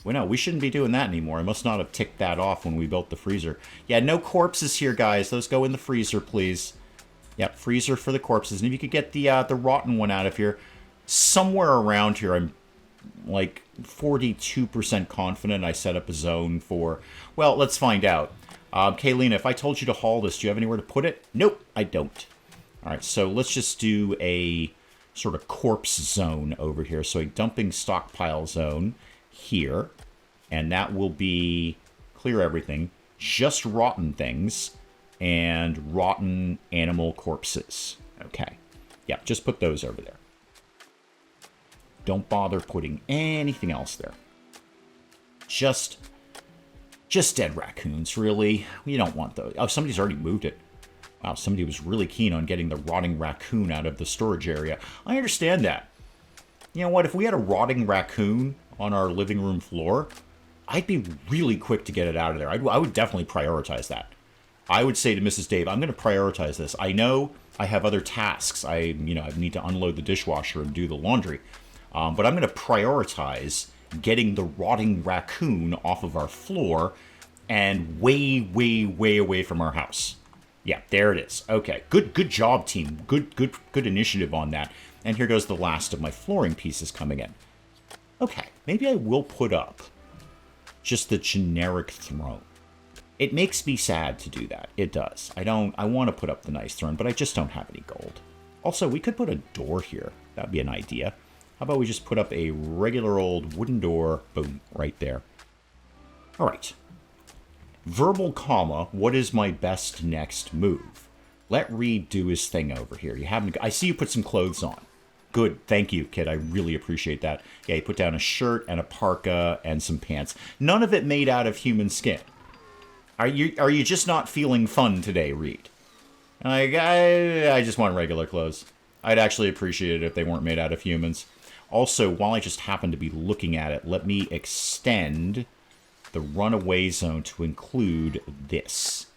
Well, no, we shouldn't be doing that anymore. I must not have ticked that off when we built the freezer. Yeah, no corpses here, guys. Those go in the freezer, please. Yep, freezer for the corpses. And if you could get the rotten one out of here. Somewhere around here, I'm like 42% confident I set up a zone for... Well, let's find out. Kaylina, if I told you to haul this, do you have anywhere to put it? Nope, I don't. All right, so let's just do a sort of corpse zone over here. So a dumping stockpile zone here. And that will be... Clear everything. Just rotten things. And rotten animal corpses. Okay. Yeah, just put those over there. Don't bother putting anything else there. Just dead raccoons, really. We don't want those. Oh, somebody's already moved it. Wow, somebody was really keen on getting the rotting raccoon out of the storage area. I understand that. You know what? If we had a rotting raccoon on our living room floor, I'd be really quick to get it out of there. I would definitely prioritize that. I would say to Mrs. Dave, I'm going to prioritize this. I know I have other tasks. I need to unload the dishwasher and do the laundry. But I'm going to prioritize getting the rotting raccoon off of our floor and way, way, way away from our house. Yeah, there it is. Okay, good job, team. Good initiative on that. And here goes the last of my flooring pieces coming in. Okay, maybe I will put up just the generic throne. It makes me sad to do that. It does. I want to put up the nice throne, but I just don't have any gold. Also, we could put a door here. That'd be an idea. How about we just put up a regular old wooden door, boom, right there. All right. Verbal comma, what is my best next move? Let Reed do his thing over here. I see you put some clothes on. Good, thank you, kid. I really appreciate that. Yeah, you put down a shirt and a parka and some pants. None of it made out of human skin. Are you just not feeling fun today, Reed? I just want regular clothes. I'd actually appreciate it if they weren't made out of humans. Also, while I just happen to be looking at it, let me extend the runaway zone to include this.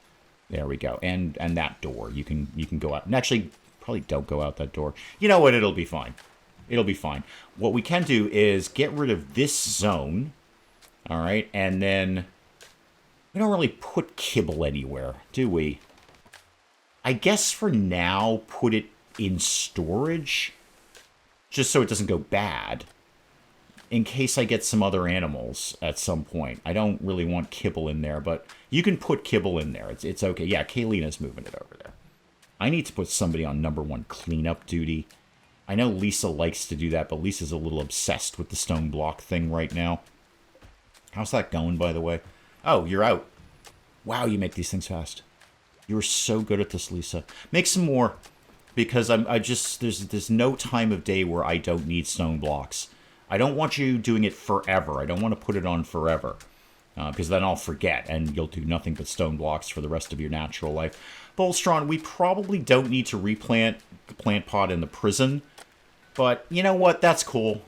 There we go. And that door. You can go out. And actually, probably don't go out that door. You know what? It'll be fine. It'll be fine. What we can do is get rid of this zone. All right. And then we don't really put kibble anywhere, do we? I guess for now, put it in storage. Just so it doesn't go bad. In case I get some other animals at some point. I don't really want kibble in there, but you can put kibble in there. It's okay. Yeah, Kaylina's moving it over there. I need to put somebody on #1 cleanup duty. I know Lisa likes to do that, but Lisa's a little obsessed with the stone block thing right now. How's that going, by the way? Oh, you're out. Wow, you make these things fast. You're so good at this, Lisa. Make some more, because there's no time of day where I don't need stone blocks. I don't want you doing it forever. I don't want to put it on forever, because then I'll forget, and you'll do nothing but stone blocks for the rest of your natural life. Bolstron, we probably don't need to replant the plant pot in the prison, but you know what? That's cool.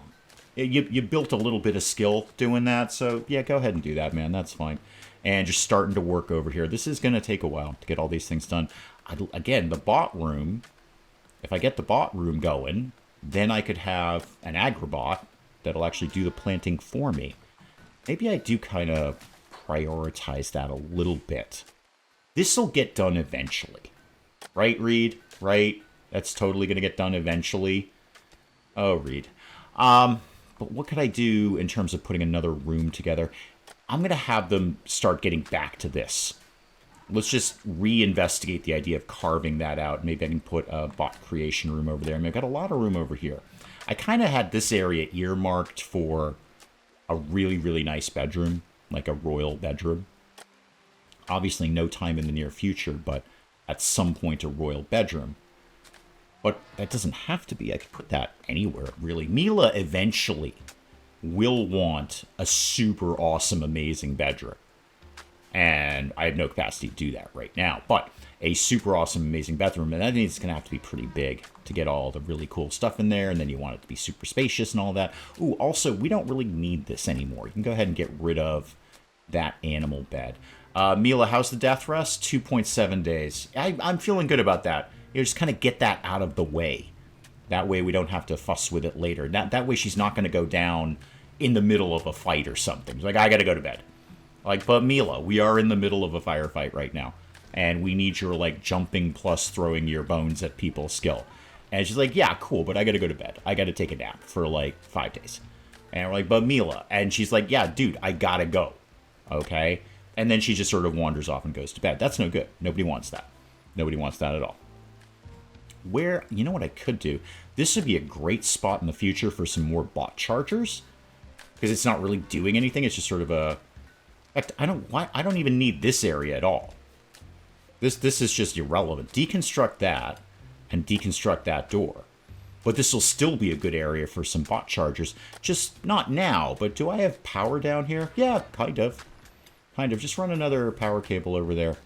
You built a little bit of skill doing that, so yeah, go ahead and do that, man. That's fine. And just starting to work over here. This is going to take a while to get all these things done. Again, the bot room, if I get the bot room going, then I could have an agribot that'll actually do the planting for me. Maybe I do kind of prioritize that a little bit. This'll get done eventually. Right, Reed? Right? That's totally going to get done eventually. Oh, Reed. But what could I do in terms of putting another room together? I'm going to have them start getting back to this. Let's just reinvestigate the idea of carving that out. Maybe I can put a bot creation room over there. I mean, I've got a lot of room over here. I kind of had this area earmarked for a really, really nice bedroom, like a royal bedroom. Obviously, no time in the near future, but at some point a royal bedroom. But that doesn't have to be. I could put that anywhere, really. Mila eventually will want a super awesome, amazing bedroom. And I have no capacity to do that right now. But a super awesome, amazing bedroom, and that means it's going to have to be pretty big to get all the really cool stuff in there. And then you want it to be super spacious and all that. Ooh, also, we don't really need this anymore. You can go ahead and get rid of that animal bed. Mila, how's the death rest? 2.7 days. I'm feeling good about that. You know, just kind of get that out of the way. That way we don't have to fuss with it later. That way she's not going to go down in the middle of a fight or something. She's like, I got to go to bed. Like, but Mila, we are in the middle of a firefight right now. And we need your, like, jumping plus throwing your bones at people skill. And she's like, yeah, cool, but I got to go to bed. I got to take a nap for, like, 5 days. And we're like, but Mila. And she's like, yeah, dude, I got to go. Okay? And then she just sort of wanders off and goes to bed. That's no good. Nobody wants that. Nobody wants that at all. Where, you know what I could do? This would be a great spot in the future for some more bot chargers. Because it's not really doing anything. It's just sort of a... In fact, I don't even need this area at all. This is just irrelevant. Deconstruct that and deconstruct that door. But this will still be a good area for some bot chargers. Just not now, but do I have power down here? Yeah, kind of. Kind of. Just run another power cable over there.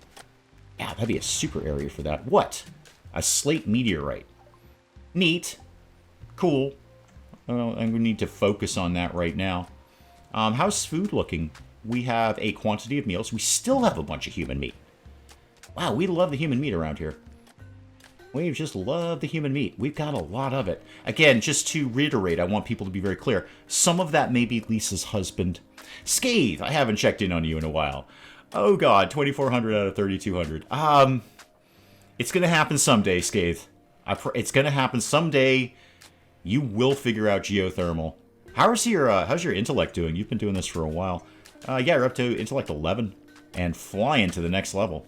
Yeah, that'd be a super area for that. What? A slate meteorite. Neat. Cool. I'm going to need to focus on that right now. How's food looking? We have a quantity of meals. We still have a bunch of human meat. Wow, we love the human meat around here. We just love the human meat. We've got a lot of it. Again, just to reiterate, I want people to be very clear. Some of that may be Lisa's husband. Scathe, I haven't checked in on you in a while. Oh god, 2,400 out of 3,200. It's going to happen someday, Scathe. It's going to happen someday. You will figure out geothermal. How's your intellect doing? You've been doing this for a while. Yeah, you're up to intellect 11 and flying to the next level.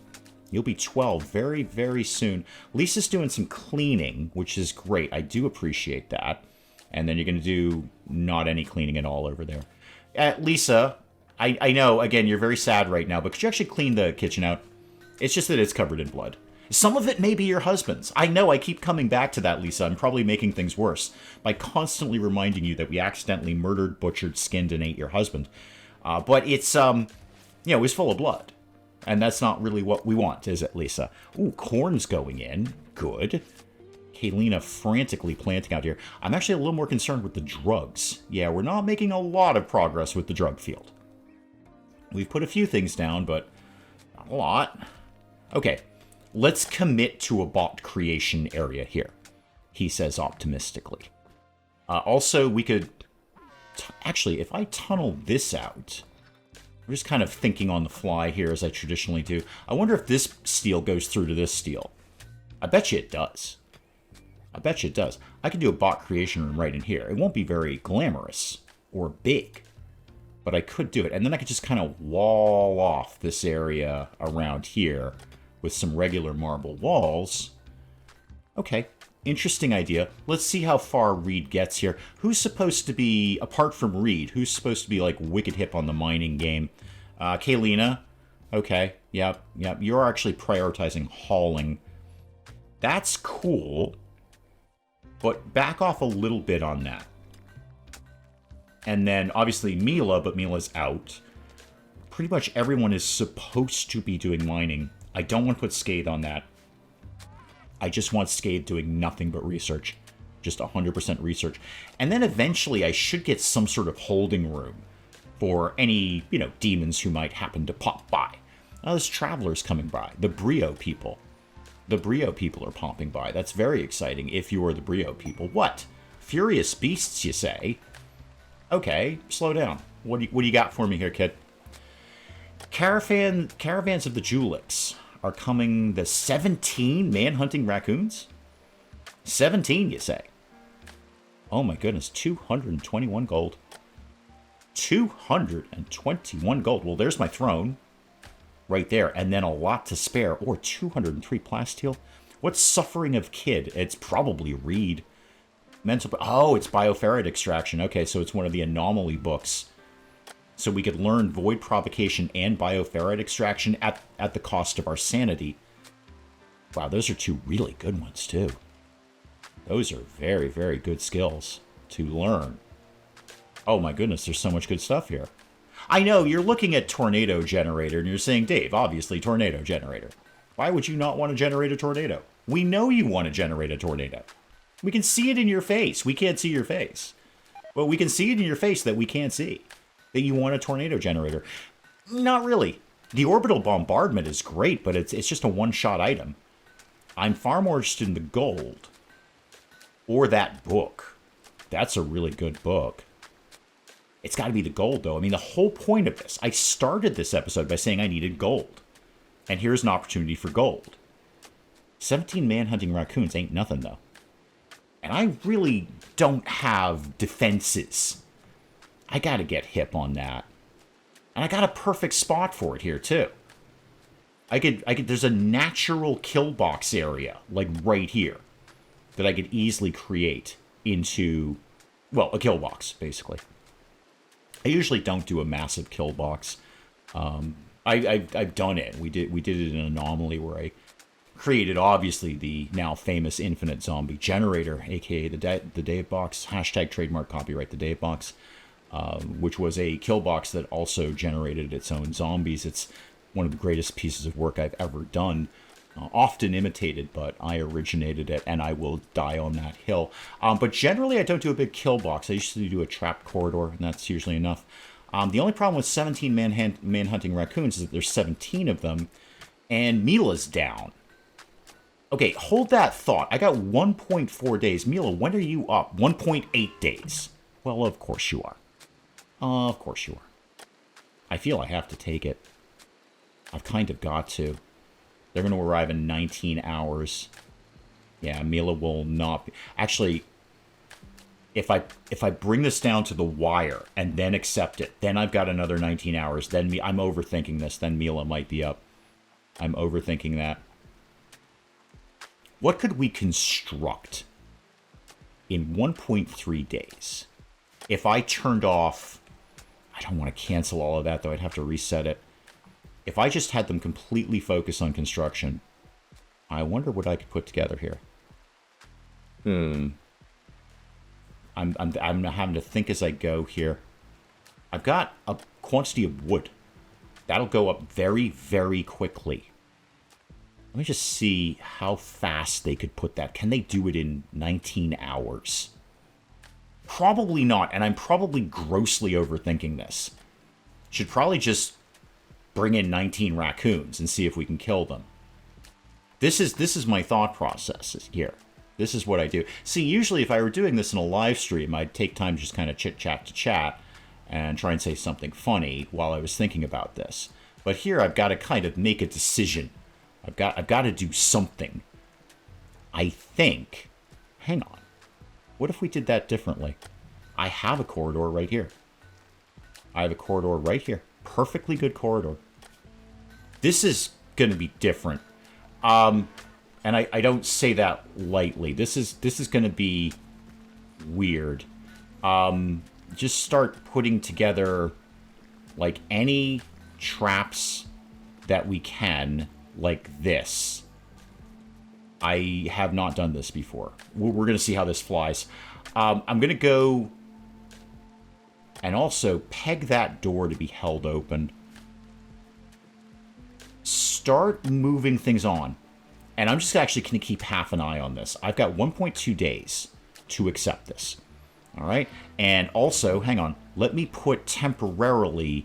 You'll be 12 very, very soon. Lisa's doing some cleaning, which is great. I do appreciate that. And then you're going to do not any cleaning at all over there. Lisa, I know, again, you're very sad right now, but could you actually clean the kitchen out? It's just that it's covered in blood. Some of it may be your husband's. I know, I keep coming back to that, Lisa. I'm probably making things worse by constantly reminding you that we accidentally murdered, butchered, skinned, and ate your husband. But it's, it was full of blood. And that's not really what we want, is it, Lisa? Ooh, corn's going in. Good. Kaylina frantically planting out here. I'm actually a little more concerned with the drugs. Yeah, we're not making a lot of progress with the drug field. We've put a few things down, but not a lot. Okay, let's commit to a bot creation area here, he says optimistically. Also, we could... Actually, if I tunnel this out... I'm just kind of thinking on the fly here, as I traditionally do. I wonder if this steel goes through to this steel. I bet you it does. I bet you it does. I could do a bot creation room right in here. It won't be very glamorous or big, but I could do it. And then I could just kind of wall off this area around here with some regular marble walls. Okay, interesting idea. Let's see how far Reed gets here. Who's supposed to be, apart from Reed, who's supposed to be, like, wicked hip on the mining game? Kaylina. Okay, yep. You're actually prioritizing hauling. That's cool. But back off a little bit on that. And then, obviously, Mila, but Mila's out. Pretty much everyone is supposed to be doing mining. I don't want to put Scathe on that. I just want Scathe doing nothing but research. Just 100% research. And then eventually I should get some sort of holding room for any, demons who might happen to pop by. Oh, there's travelers coming by. The Brio people. The Brio people are popping by. That's very exciting if you are the Brio people. What? Furious beasts, you say? Okay, slow down. What do you got for me here, kid? Caravans of the Julix are coming. The 17 man-hunting raccoons? 17, you say? Oh my goodness, 221 gold. 221 gold. Well, there's my throne. Right there. And then a lot to spare. Or 203 plasteel. What's Suffering of Kid? It's probably Reed. Mental... Oh, it's Bioferret Extraction. Okay, so it's one of the anomaly books. So we could learn Void Provocation and Bioferret Extraction at the cost of our sanity. Wow, those are two really good ones, too. Those are very, very good skills to learn. Oh my goodness, there's so much good stuff here. I know, you're looking at Tornado Generator and you're saying, Dave, obviously Tornado Generator. Why would you not want to generate a tornado? We know you want to generate a tornado. We can see it in your face. We can't see your face. Well, we can see it in your face that we can't see. That you want a tornado generator. Not really. The orbital bombardment is great, but it's just a one-shot item. I'm far more interested in the gold. Or that book. That's a really good book. It's got to be the gold, though. I mean, the whole point of this, I started this episode by saying I needed gold. And here's an opportunity for gold. 17 man-hunting raccoons ain't nothing, though. And I really don't have defenses. I got to get hip on that. And I got a perfect spot for it here, too. I could, there's a natural kill box area, like right here, that I could easily create into, well, a kill box, basically. I usually don't do a massive kill box. I've done it. We did it in an anomaly where I created, obviously, the now famous infinite zombie generator, aka the Dave box, hashtag trademark copyright the Dave box, which was a kill box that also generated its own zombies. It's one of the greatest pieces of work I've ever done. Often imitated, but I originated it, and I will die on that hill. But generally, I don't do a big kill box. I usually do a trap corridor, and that's usually enough. The only problem with 17 man-hunting raccoons is that there's 17 of them, and Mila's down. Okay, hold that thought. I got 1.4 days. Mila, when are you up? 1.8 days. Well, of course you are. Of course you are. I feel I have to take it. I've kind of got to. They're going to arrive in 19 hours. Yeah, Mila will not be... Actually, if I bring this down to the wire and then accept it, then I've got another 19 hours. Then I'm overthinking this. Then Mila might be up. I'm overthinking that. What could we construct in 1.3 days? If I turned off... I don't want to cancel all of that, though. I'd have to reset it. If I just had them completely focus on construction, I wonder what I could put together here. I'm having to think as I go here. I've got a quantity of wood. That'll go up very, very quickly. Let me just see how fast they could put that. Can they do it in 19 hours? Probably not, and I'm probably grossly overthinking this. Should probably just bring in 19 raccoons and see if we can kill them. This is my thought process here. This is what I do. See, usually if I were doing this in a live stream, I'd take time to just kind of chit-chat to chat and try and say something funny while I was thinking about this. But here I've got to kind of make a decision. I've got to do something. I think... Hang on. What if we did that differently? I have a corridor right here. I have a corridor right here. Perfectly good corridor. This is going to be different. And And I don't say that lightly. This is going to be weird. Just start putting together, like, any traps that we can, like this. I have not done this before. We're going to see how this flies. I'm going to go and also peg that door to be held open. Start moving things on. And I'm just actually going to keep half an eye on this. I've got 1.2 days to accept this. All right? And also, hang on, let me put temporarily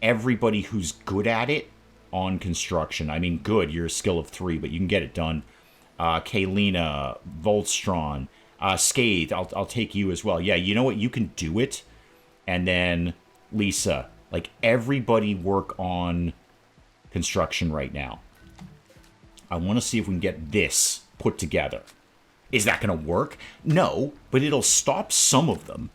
everybody who's good at it on construction. I mean, good, you're a skill of 3, but you can get it done. Kalina, Voltstron, Scathe, I'll take you as well. Yeah, you know what? You can do it. And then Lisa, like, everybody work on construction right now. I want to see if we can get this put together. Is that going to work? No, but it'll stop some of them.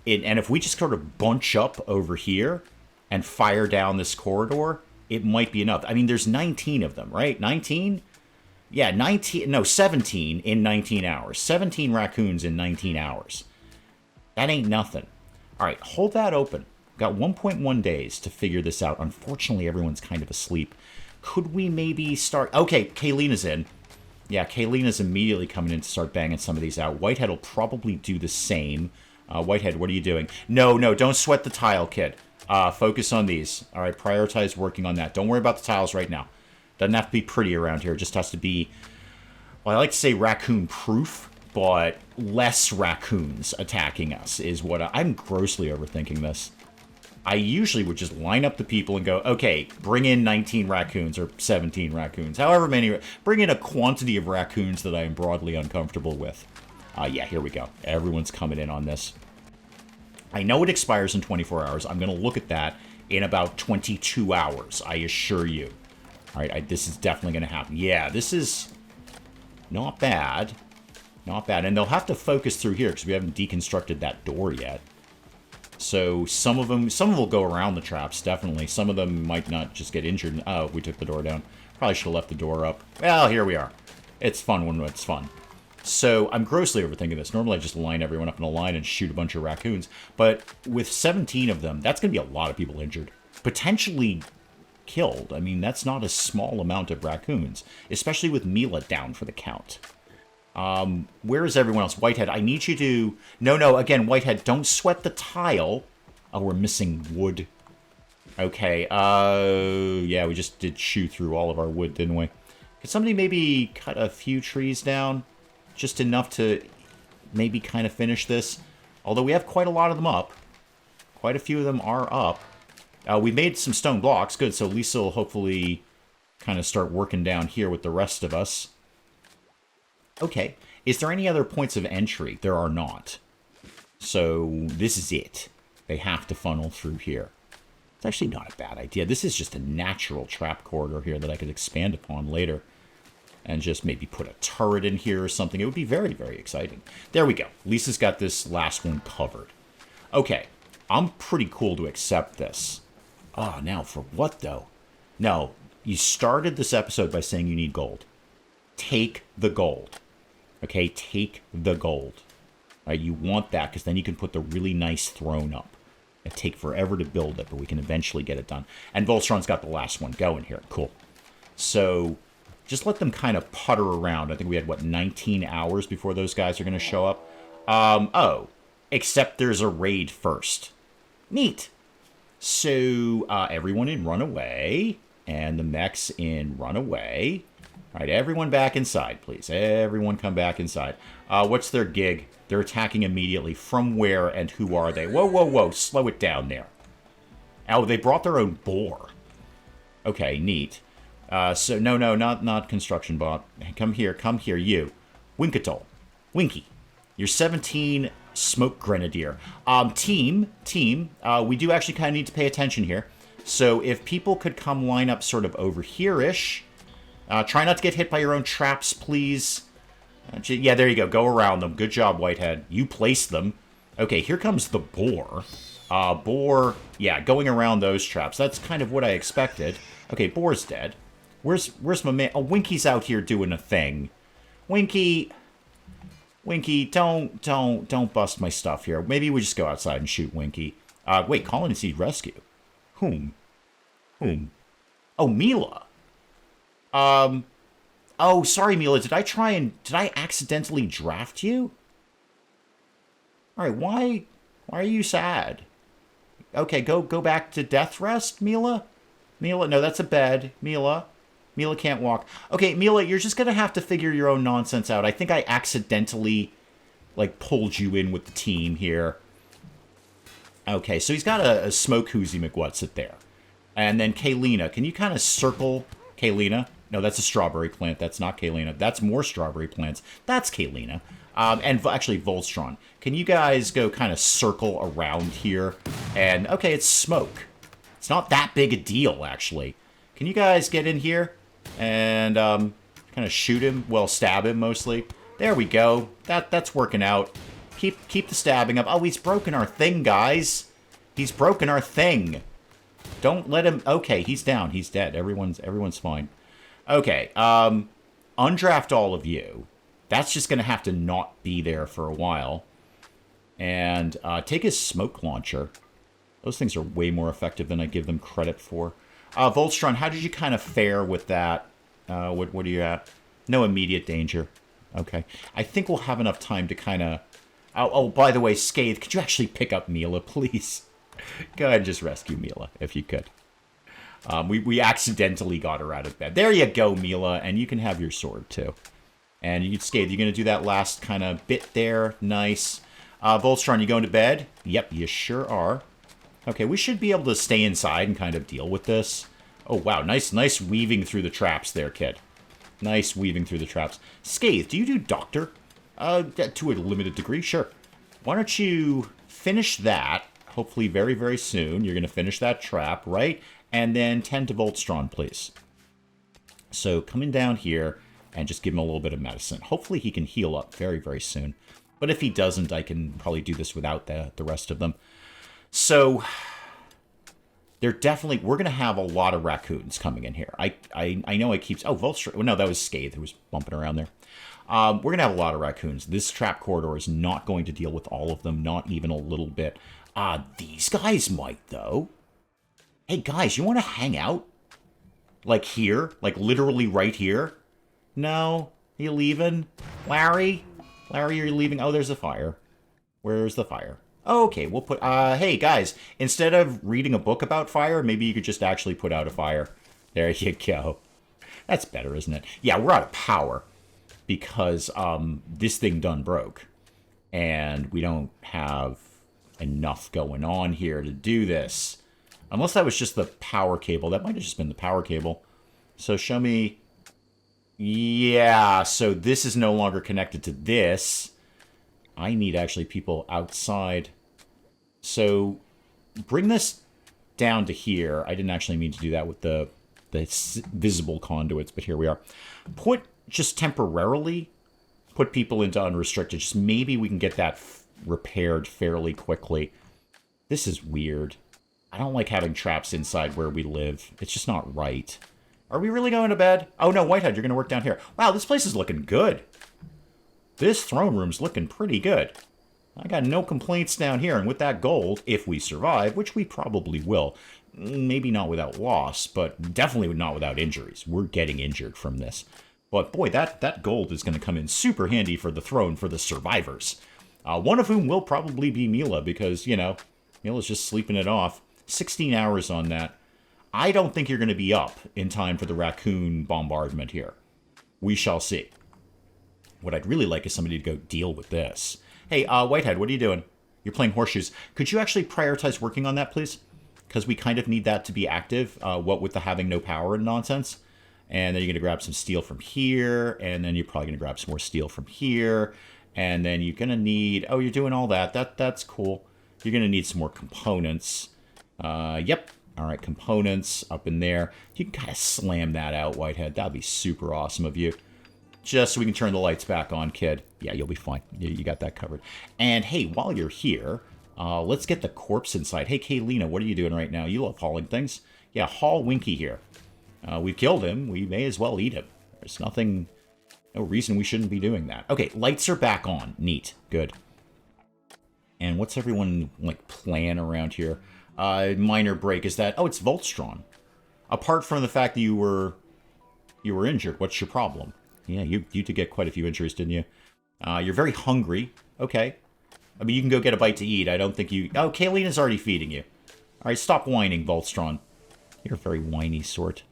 And if we just sort of bunch up over here and fire down this corridor, it might be enough. I mean, there's 19 of them, right? 19? Yeah, 19. No, 17 in 19 hours. 17 raccoons in 19 hours. That ain't nothing. All right, hold that open. Got 1.1 days to figure this out. Unfortunately, everyone's kind of asleep. Could we maybe start... Okay, Kalina's in. Yeah, Kalina's immediately coming in to start banging some of these out. Whitehead will probably do the same. Whitehead, what are you doing? No, don't sweat the tile, kid. Focus on these. All right, prioritize working on that. Don't worry about the tiles right now. Doesn't have to be pretty around here. It just has to be, well, I like to say raccoon-proof, but less raccoons attacking us is what I'm grossly overthinking this. I usually would just line up the people and go, okay, bring in 19 raccoons or 17 raccoons, however many. Bring in a quantity of raccoons that I am broadly uncomfortable with. Yeah, here we go. Everyone's coming in on this. I know it expires in 24 hours. I'm going to look at that in about 22 hours, I assure you. All right, this is definitely going to happen. Yeah, this is not bad. Not bad. And they'll have to focus through here because we haven't deconstructed that door yet. So some of them will go around the traps, definitely. Some of them might not just get injured. Oh, we took the door down. Probably should have left the door up. Well, here we are. It's fun when it's fun. So I'm grossly overthinking this. Normally I just line everyone up in a line and shoot a bunch of raccoons. But with 17 of them, that's going to be a lot of people injured. Potentially killed. I mean, that's not a small amount of raccoons. Especially with Mila down for the count. Where is everyone else? Whitehead, I need you to... No, again, Whitehead, don't sweat the tile. Oh, we're missing wood. Okay, yeah, we just did chew through all of our wood, didn't we? Could somebody maybe cut a few trees down? Just enough to maybe kind of finish this. Although we have quite a lot of them up. Quite a few of them are up. We made some stone blocks. Good, so Lisa will hopefully kind of start working down here with the rest of us. Okay. Is there any other points of entry? There are not. So this is it. They have to funnel through here. It's actually not a bad idea. This is just a natural trap corridor here that I could expand upon later. And just maybe put a turret in here or something. It would be very, very exciting. There we go. Lisa's got this last one covered. Okay. I'm pretty cool to accept this. Oh, now for what, though? No. You started this episode by saying you need gold. Take the gold. Okay? Take the gold. All right, you want that, because then you can put the really nice throne up. It'll take forever to build it, but we can eventually get it done. And Voltron's got the last one going here. Cool. So... just let them kind of putter around. I think we had, what, 19 hours before those guys are going to show up? Oh. Except there's a raid first. Neat. So, everyone in Runaway. And the mechs in Runaway. All right, everyone back inside, please. Everyone come back inside. What's their gig? They're attacking immediately. From where and who are they? Whoa. Slow it down there. Oh, they brought their own boar. Okay, neat. So, no, not construction bot. Come here, you. Winkatol. Winky. You're 17 smoke grenadier. Team, we do actually kind of need to pay attention here. So, if people could come line up sort of over here-ish. Try not to get hit by your own traps, please. Yeah, there you go. Go around them. Good job, Whitehead. You placed them. Okay, here comes the boar. Boar, yeah, going around those traps. That's kind of what I expected. Okay, boar's dead. Where's my man? Oh, Winky's out here doing a thing. Winky, don't bust my stuff here. Maybe we just go outside and shoot Winky. Wait, colonists need rescue. Whom? Oh, Mila. Oh, sorry, Mila. Did I accidentally draft you? All right, why are you sad? Okay, go back to death rest, Mila. Mila, no, that's a bed. Mila can't walk. Okay, Mila, you're just gonna have to figure your own nonsense out. I think I accidentally, like, pulled you in with the team here. Okay, so he's got a smoke Hoosie McWhatsit there. And then Kaylina. Can you kind of circle Kaylina? No, that's a strawberry plant. That's not Kaylina. That's more strawberry plants. That's Kaylina. And actually, Volstron. Can you guys go kind of circle around here? And, okay, it's smoke. It's not that big a deal, actually. Can you guys get in here and kind of shoot him? Well, stab him, mostly. There we go. That's working out. Keep the stabbing up. Oh, he's broken our thing, guys. He's broken our thing. Don't let him... Okay, he's down. He's dead. Everyone's fine. Okay, undraft all of you. That's just going to have to not be there for a while. And take his smoke launcher. Those things are way more effective than I give them credit for. Volstron, how did you kind of fare with that? What are you at? No immediate danger. Okay. I think we'll have enough time to kind of... Oh, by the way, Scathe, could you actually pick up Mila, please? Go ahead and just rescue Mila, if you could. We accidentally got her out of bed. There you go, Mila, and you can have your sword, too. And you Scathe, you're going to do that last kind of bit there. Nice. Volstron, you going to bed? Yep, you sure are. Okay, we should be able to stay inside and kind of deal with this. Oh, wow, nice weaving through the traps there, kid. Nice weaving through the traps. Scathe, do you do doctor? To a limited degree, sure. Why don't you finish that, hopefully very, very soon. You're going to finish that trap, right? And then tend to Volstron, please. So coming down here and just give him a little bit of medicine. Hopefully he can heal up very, very soon. But if he doesn't, I can probably do this without the rest of them. So they're definitely... We're going to have a lot of raccoons coming in here. I know it keeps... Oh, Volstron... Well, no, that was Scathe who was bumping around there. We're going to have a lot of raccoons. This trap corridor is not going to deal with all of them, not even a little bit. These guys might, though. Hey, guys, you want to hang out? Like here? Like literally right here? No? Are you leaving? Larry? Larry, are you leaving? Oh, there's a fire. Where's the fire? Oh, okay, we'll put... hey, guys, instead of reading a book about fire, maybe you could just actually put out a fire. There you go. That's better, isn't it? Yeah, we're out of power. Because this thing done broke. And we don't have enough going on here to do this. Unless that was just the power cable. That might have just been the power cable. So show me... Yeah, so this is no longer connected to this. I need actually people outside. So bring this down to here. I didn't actually mean to do that with the visible conduits, but here we are. Put... Just temporarily put people into unrestricted. Just maybe we can get that repaired fairly quickly. This is weird. I don't like having traps inside where we live. It's just not right. Are we really going to bed? Oh, no, Whitehead, you're going to work down here. Wow, this place is looking good. This throne room's looking pretty good. I got no complaints down here. And with that gold, if we survive, which we probably will, maybe not without loss, but definitely not without injuries. We're getting injured from this. But boy, that gold is going to come in super handy for the throne for the survivors. One of whom will probably be Mila because, you know, Mila's just sleeping it off. 16 hours on that. I don't think you're going to be up in time for the raccoon bombardment here. We shall see. What I'd really like is somebody to go deal with this. Hey, Whitehead, what are you doing? You're playing horseshoes. Could you actually prioritize working on that, please? Because we kind of need that to be active, what with the having no power and nonsense. And then you're going to grab some steel from here, and then you're probably going to grab some more steel from here, and then you're going to need... Oh, you're doing all that. That's cool. You're going to need some more components. Yep. All right, components up in there. You can kind of slam that out, Whitehead. That'd be super awesome of you. Just so we can turn the lights back on, kid. Yeah, you'll be fine. You got that covered. And, hey, while you're here, let's get the corpse inside. Hey, Kaylina, what are you doing right now? You love hauling things. Yeah, haul Winky here. We've killed him. We may as well eat him. There's no reason we shouldn't be doing that. Okay, lights are back on. Neat. Good. And what's everyone, like, plan around here? Minor break is that... Oh, it's Voltstron. Apart from the fact that you were injured, what's your problem? Yeah, you did get quite a few injuries, didn't you? You're very hungry. Okay. I mean, you can go get a bite to eat. I don't think you... Oh, Kalina's already feeding you. All right, stop whining, Voltstron. You're a very whiny sort.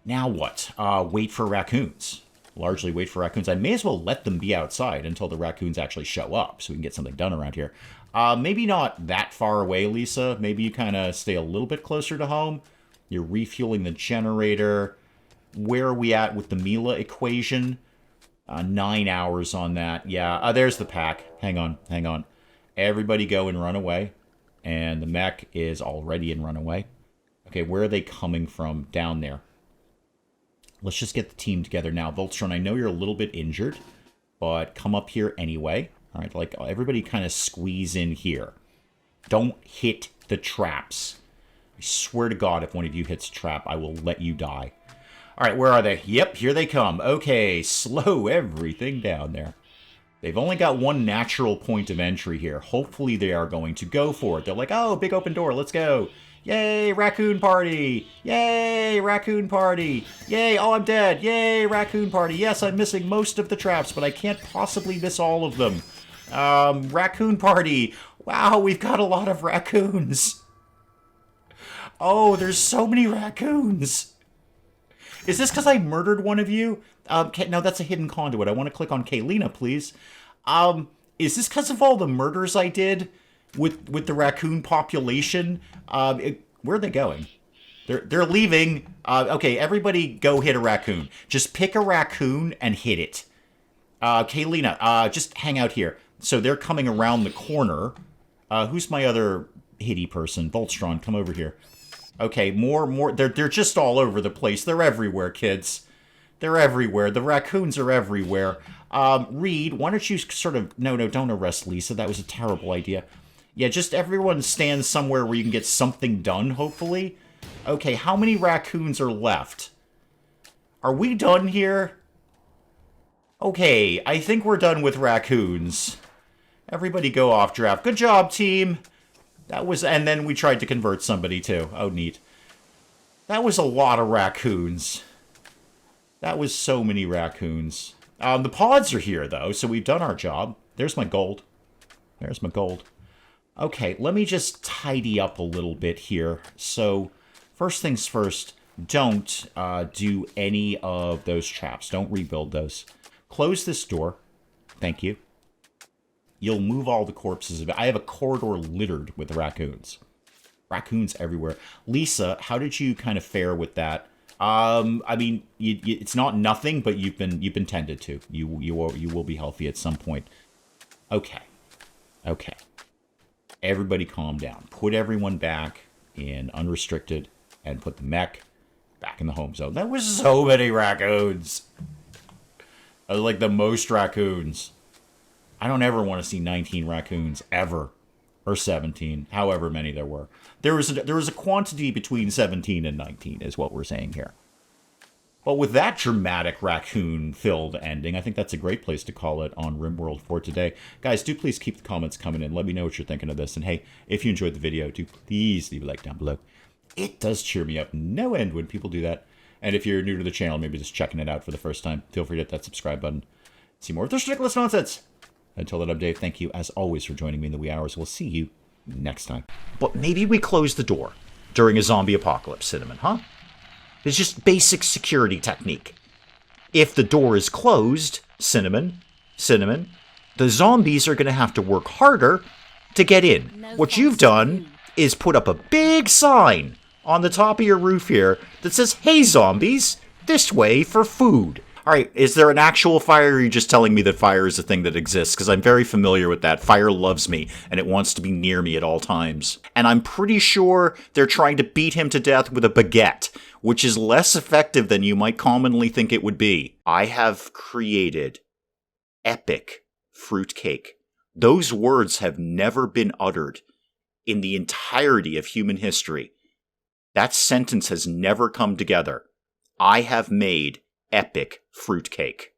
Now what? Wait for raccoons. Largely wait for raccoons. I may as well let them be outside until the raccoons actually show up so we can get something done around here. Maybe not that far away, Lisa. Maybe you kind of stay a little bit closer to home. You're refueling the generator. Where are we at with the Mila equation? 9 hours on that. Yeah, there's the pack. Hang on. Everybody go and run away. And the mech is already in runaway. Okay, where are they coming from? Down there. Let's just get the team together now. Voltstron, I know you're a little bit injured, but come up here anyway. All right, like, everybody kind of squeeze in here. Don't hit the traps. I swear to God, if one of you hits a trap, I will let you die. All right, where are they? Yep, here they come. Okay, slow everything down there. They've only got one natural point of entry here. Hopefully they are going to go for it. They're like, oh, big open door, let's go. Yay, raccoon party! Yay, raccoon party! Yay, oh, I'm dead! Yay, raccoon party! Yes, I'm missing most of the traps, but I can't possibly miss all of them. Raccoon party! Wow, we've got a lot of raccoons! Oh, there's so many raccoons! Is this because I murdered one of you? No, that's a hidden conduit. I want to click on Kalina, please. Is this because of all the murders I did with the raccoon population? Where are they going? They're leaving. Okay, everybody go hit a raccoon. Just pick a raccoon and hit it. Kalina, just hang out here. So they're coming around the corner. Who's my other hitty person? Voltstron, come over here. Okay, more. They're just all over the place. They're everywhere, kids. They're everywhere. The raccoons are everywhere. Reed, why don't you sort of... No, don't arrest Lisa. That was a terrible idea. Yeah, just everyone stand somewhere where you can get something done, hopefully. Okay, how many raccoons are left? Are we done here? Okay, I think we're done with raccoons. Everybody go off draft. Good job, team. That was... And then we tried to convert somebody, too. Oh, neat. That was a lot of raccoons. That was so many raccoons. The pods are here, though, so we've done our job. There's my gold. There's my gold. Okay, let me just tidy up a little bit here. So, first things first, don't do any of those traps. Don't rebuild those. Close this door. Thank you. You'll move all the corpses. I have a corridor littered with raccoons. Raccoons everywhere. Lisa, how did you kind of fare with that? I mean, it's not nothing, but you've been tended to. You will be healthy at some point. Okay. Okay. Everybody calm down. Put everyone back in unrestricted and put the mech back in the home zone. That was so many raccoons. That was like the most raccoons. I don't ever want to see 19 raccoons, ever. Or 17, however many there were. There was a quantity between 17 and 19, is what we're saying here. Well, with that dramatic raccoon-filled ending, I think that's a great place to call it on RimWorld for today. Guys, do please keep the comments coming in. Let me know what you're thinking of this. And hey, if you enjoyed the video, do please leave a like down below. It does cheer me up no end when people do that. And if you're new to the channel, maybe just checking it out for the first time, feel free to hit that subscribe button. See more of this ridiculous nonsense. Until then, I'm Dave. Thank you, as always, for joining me in the wee hours. We'll see you next time. But maybe we close the door during a zombie apocalypse, Cinnamon, huh? It's just basic security technique. If the door is closed, Cinnamon, the zombies are going to have to work harder to get in. What you've done is put up a big sign on the top of your roof here that says, "Hey, zombies, this way for food." All right, is there an actual fire, or are you just telling me that fire is a thing that exists? Because I'm very familiar with that. Fire loves me, and it wants to be near me at all times. And I'm pretty sure they're trying to beat him to death with a baguette, which is less effective than you might commonly think it would be. I have created epic fruitcake. Those words have never been uttered in the entirety of human history. That sentence has never come together. I have made epic fruitcake.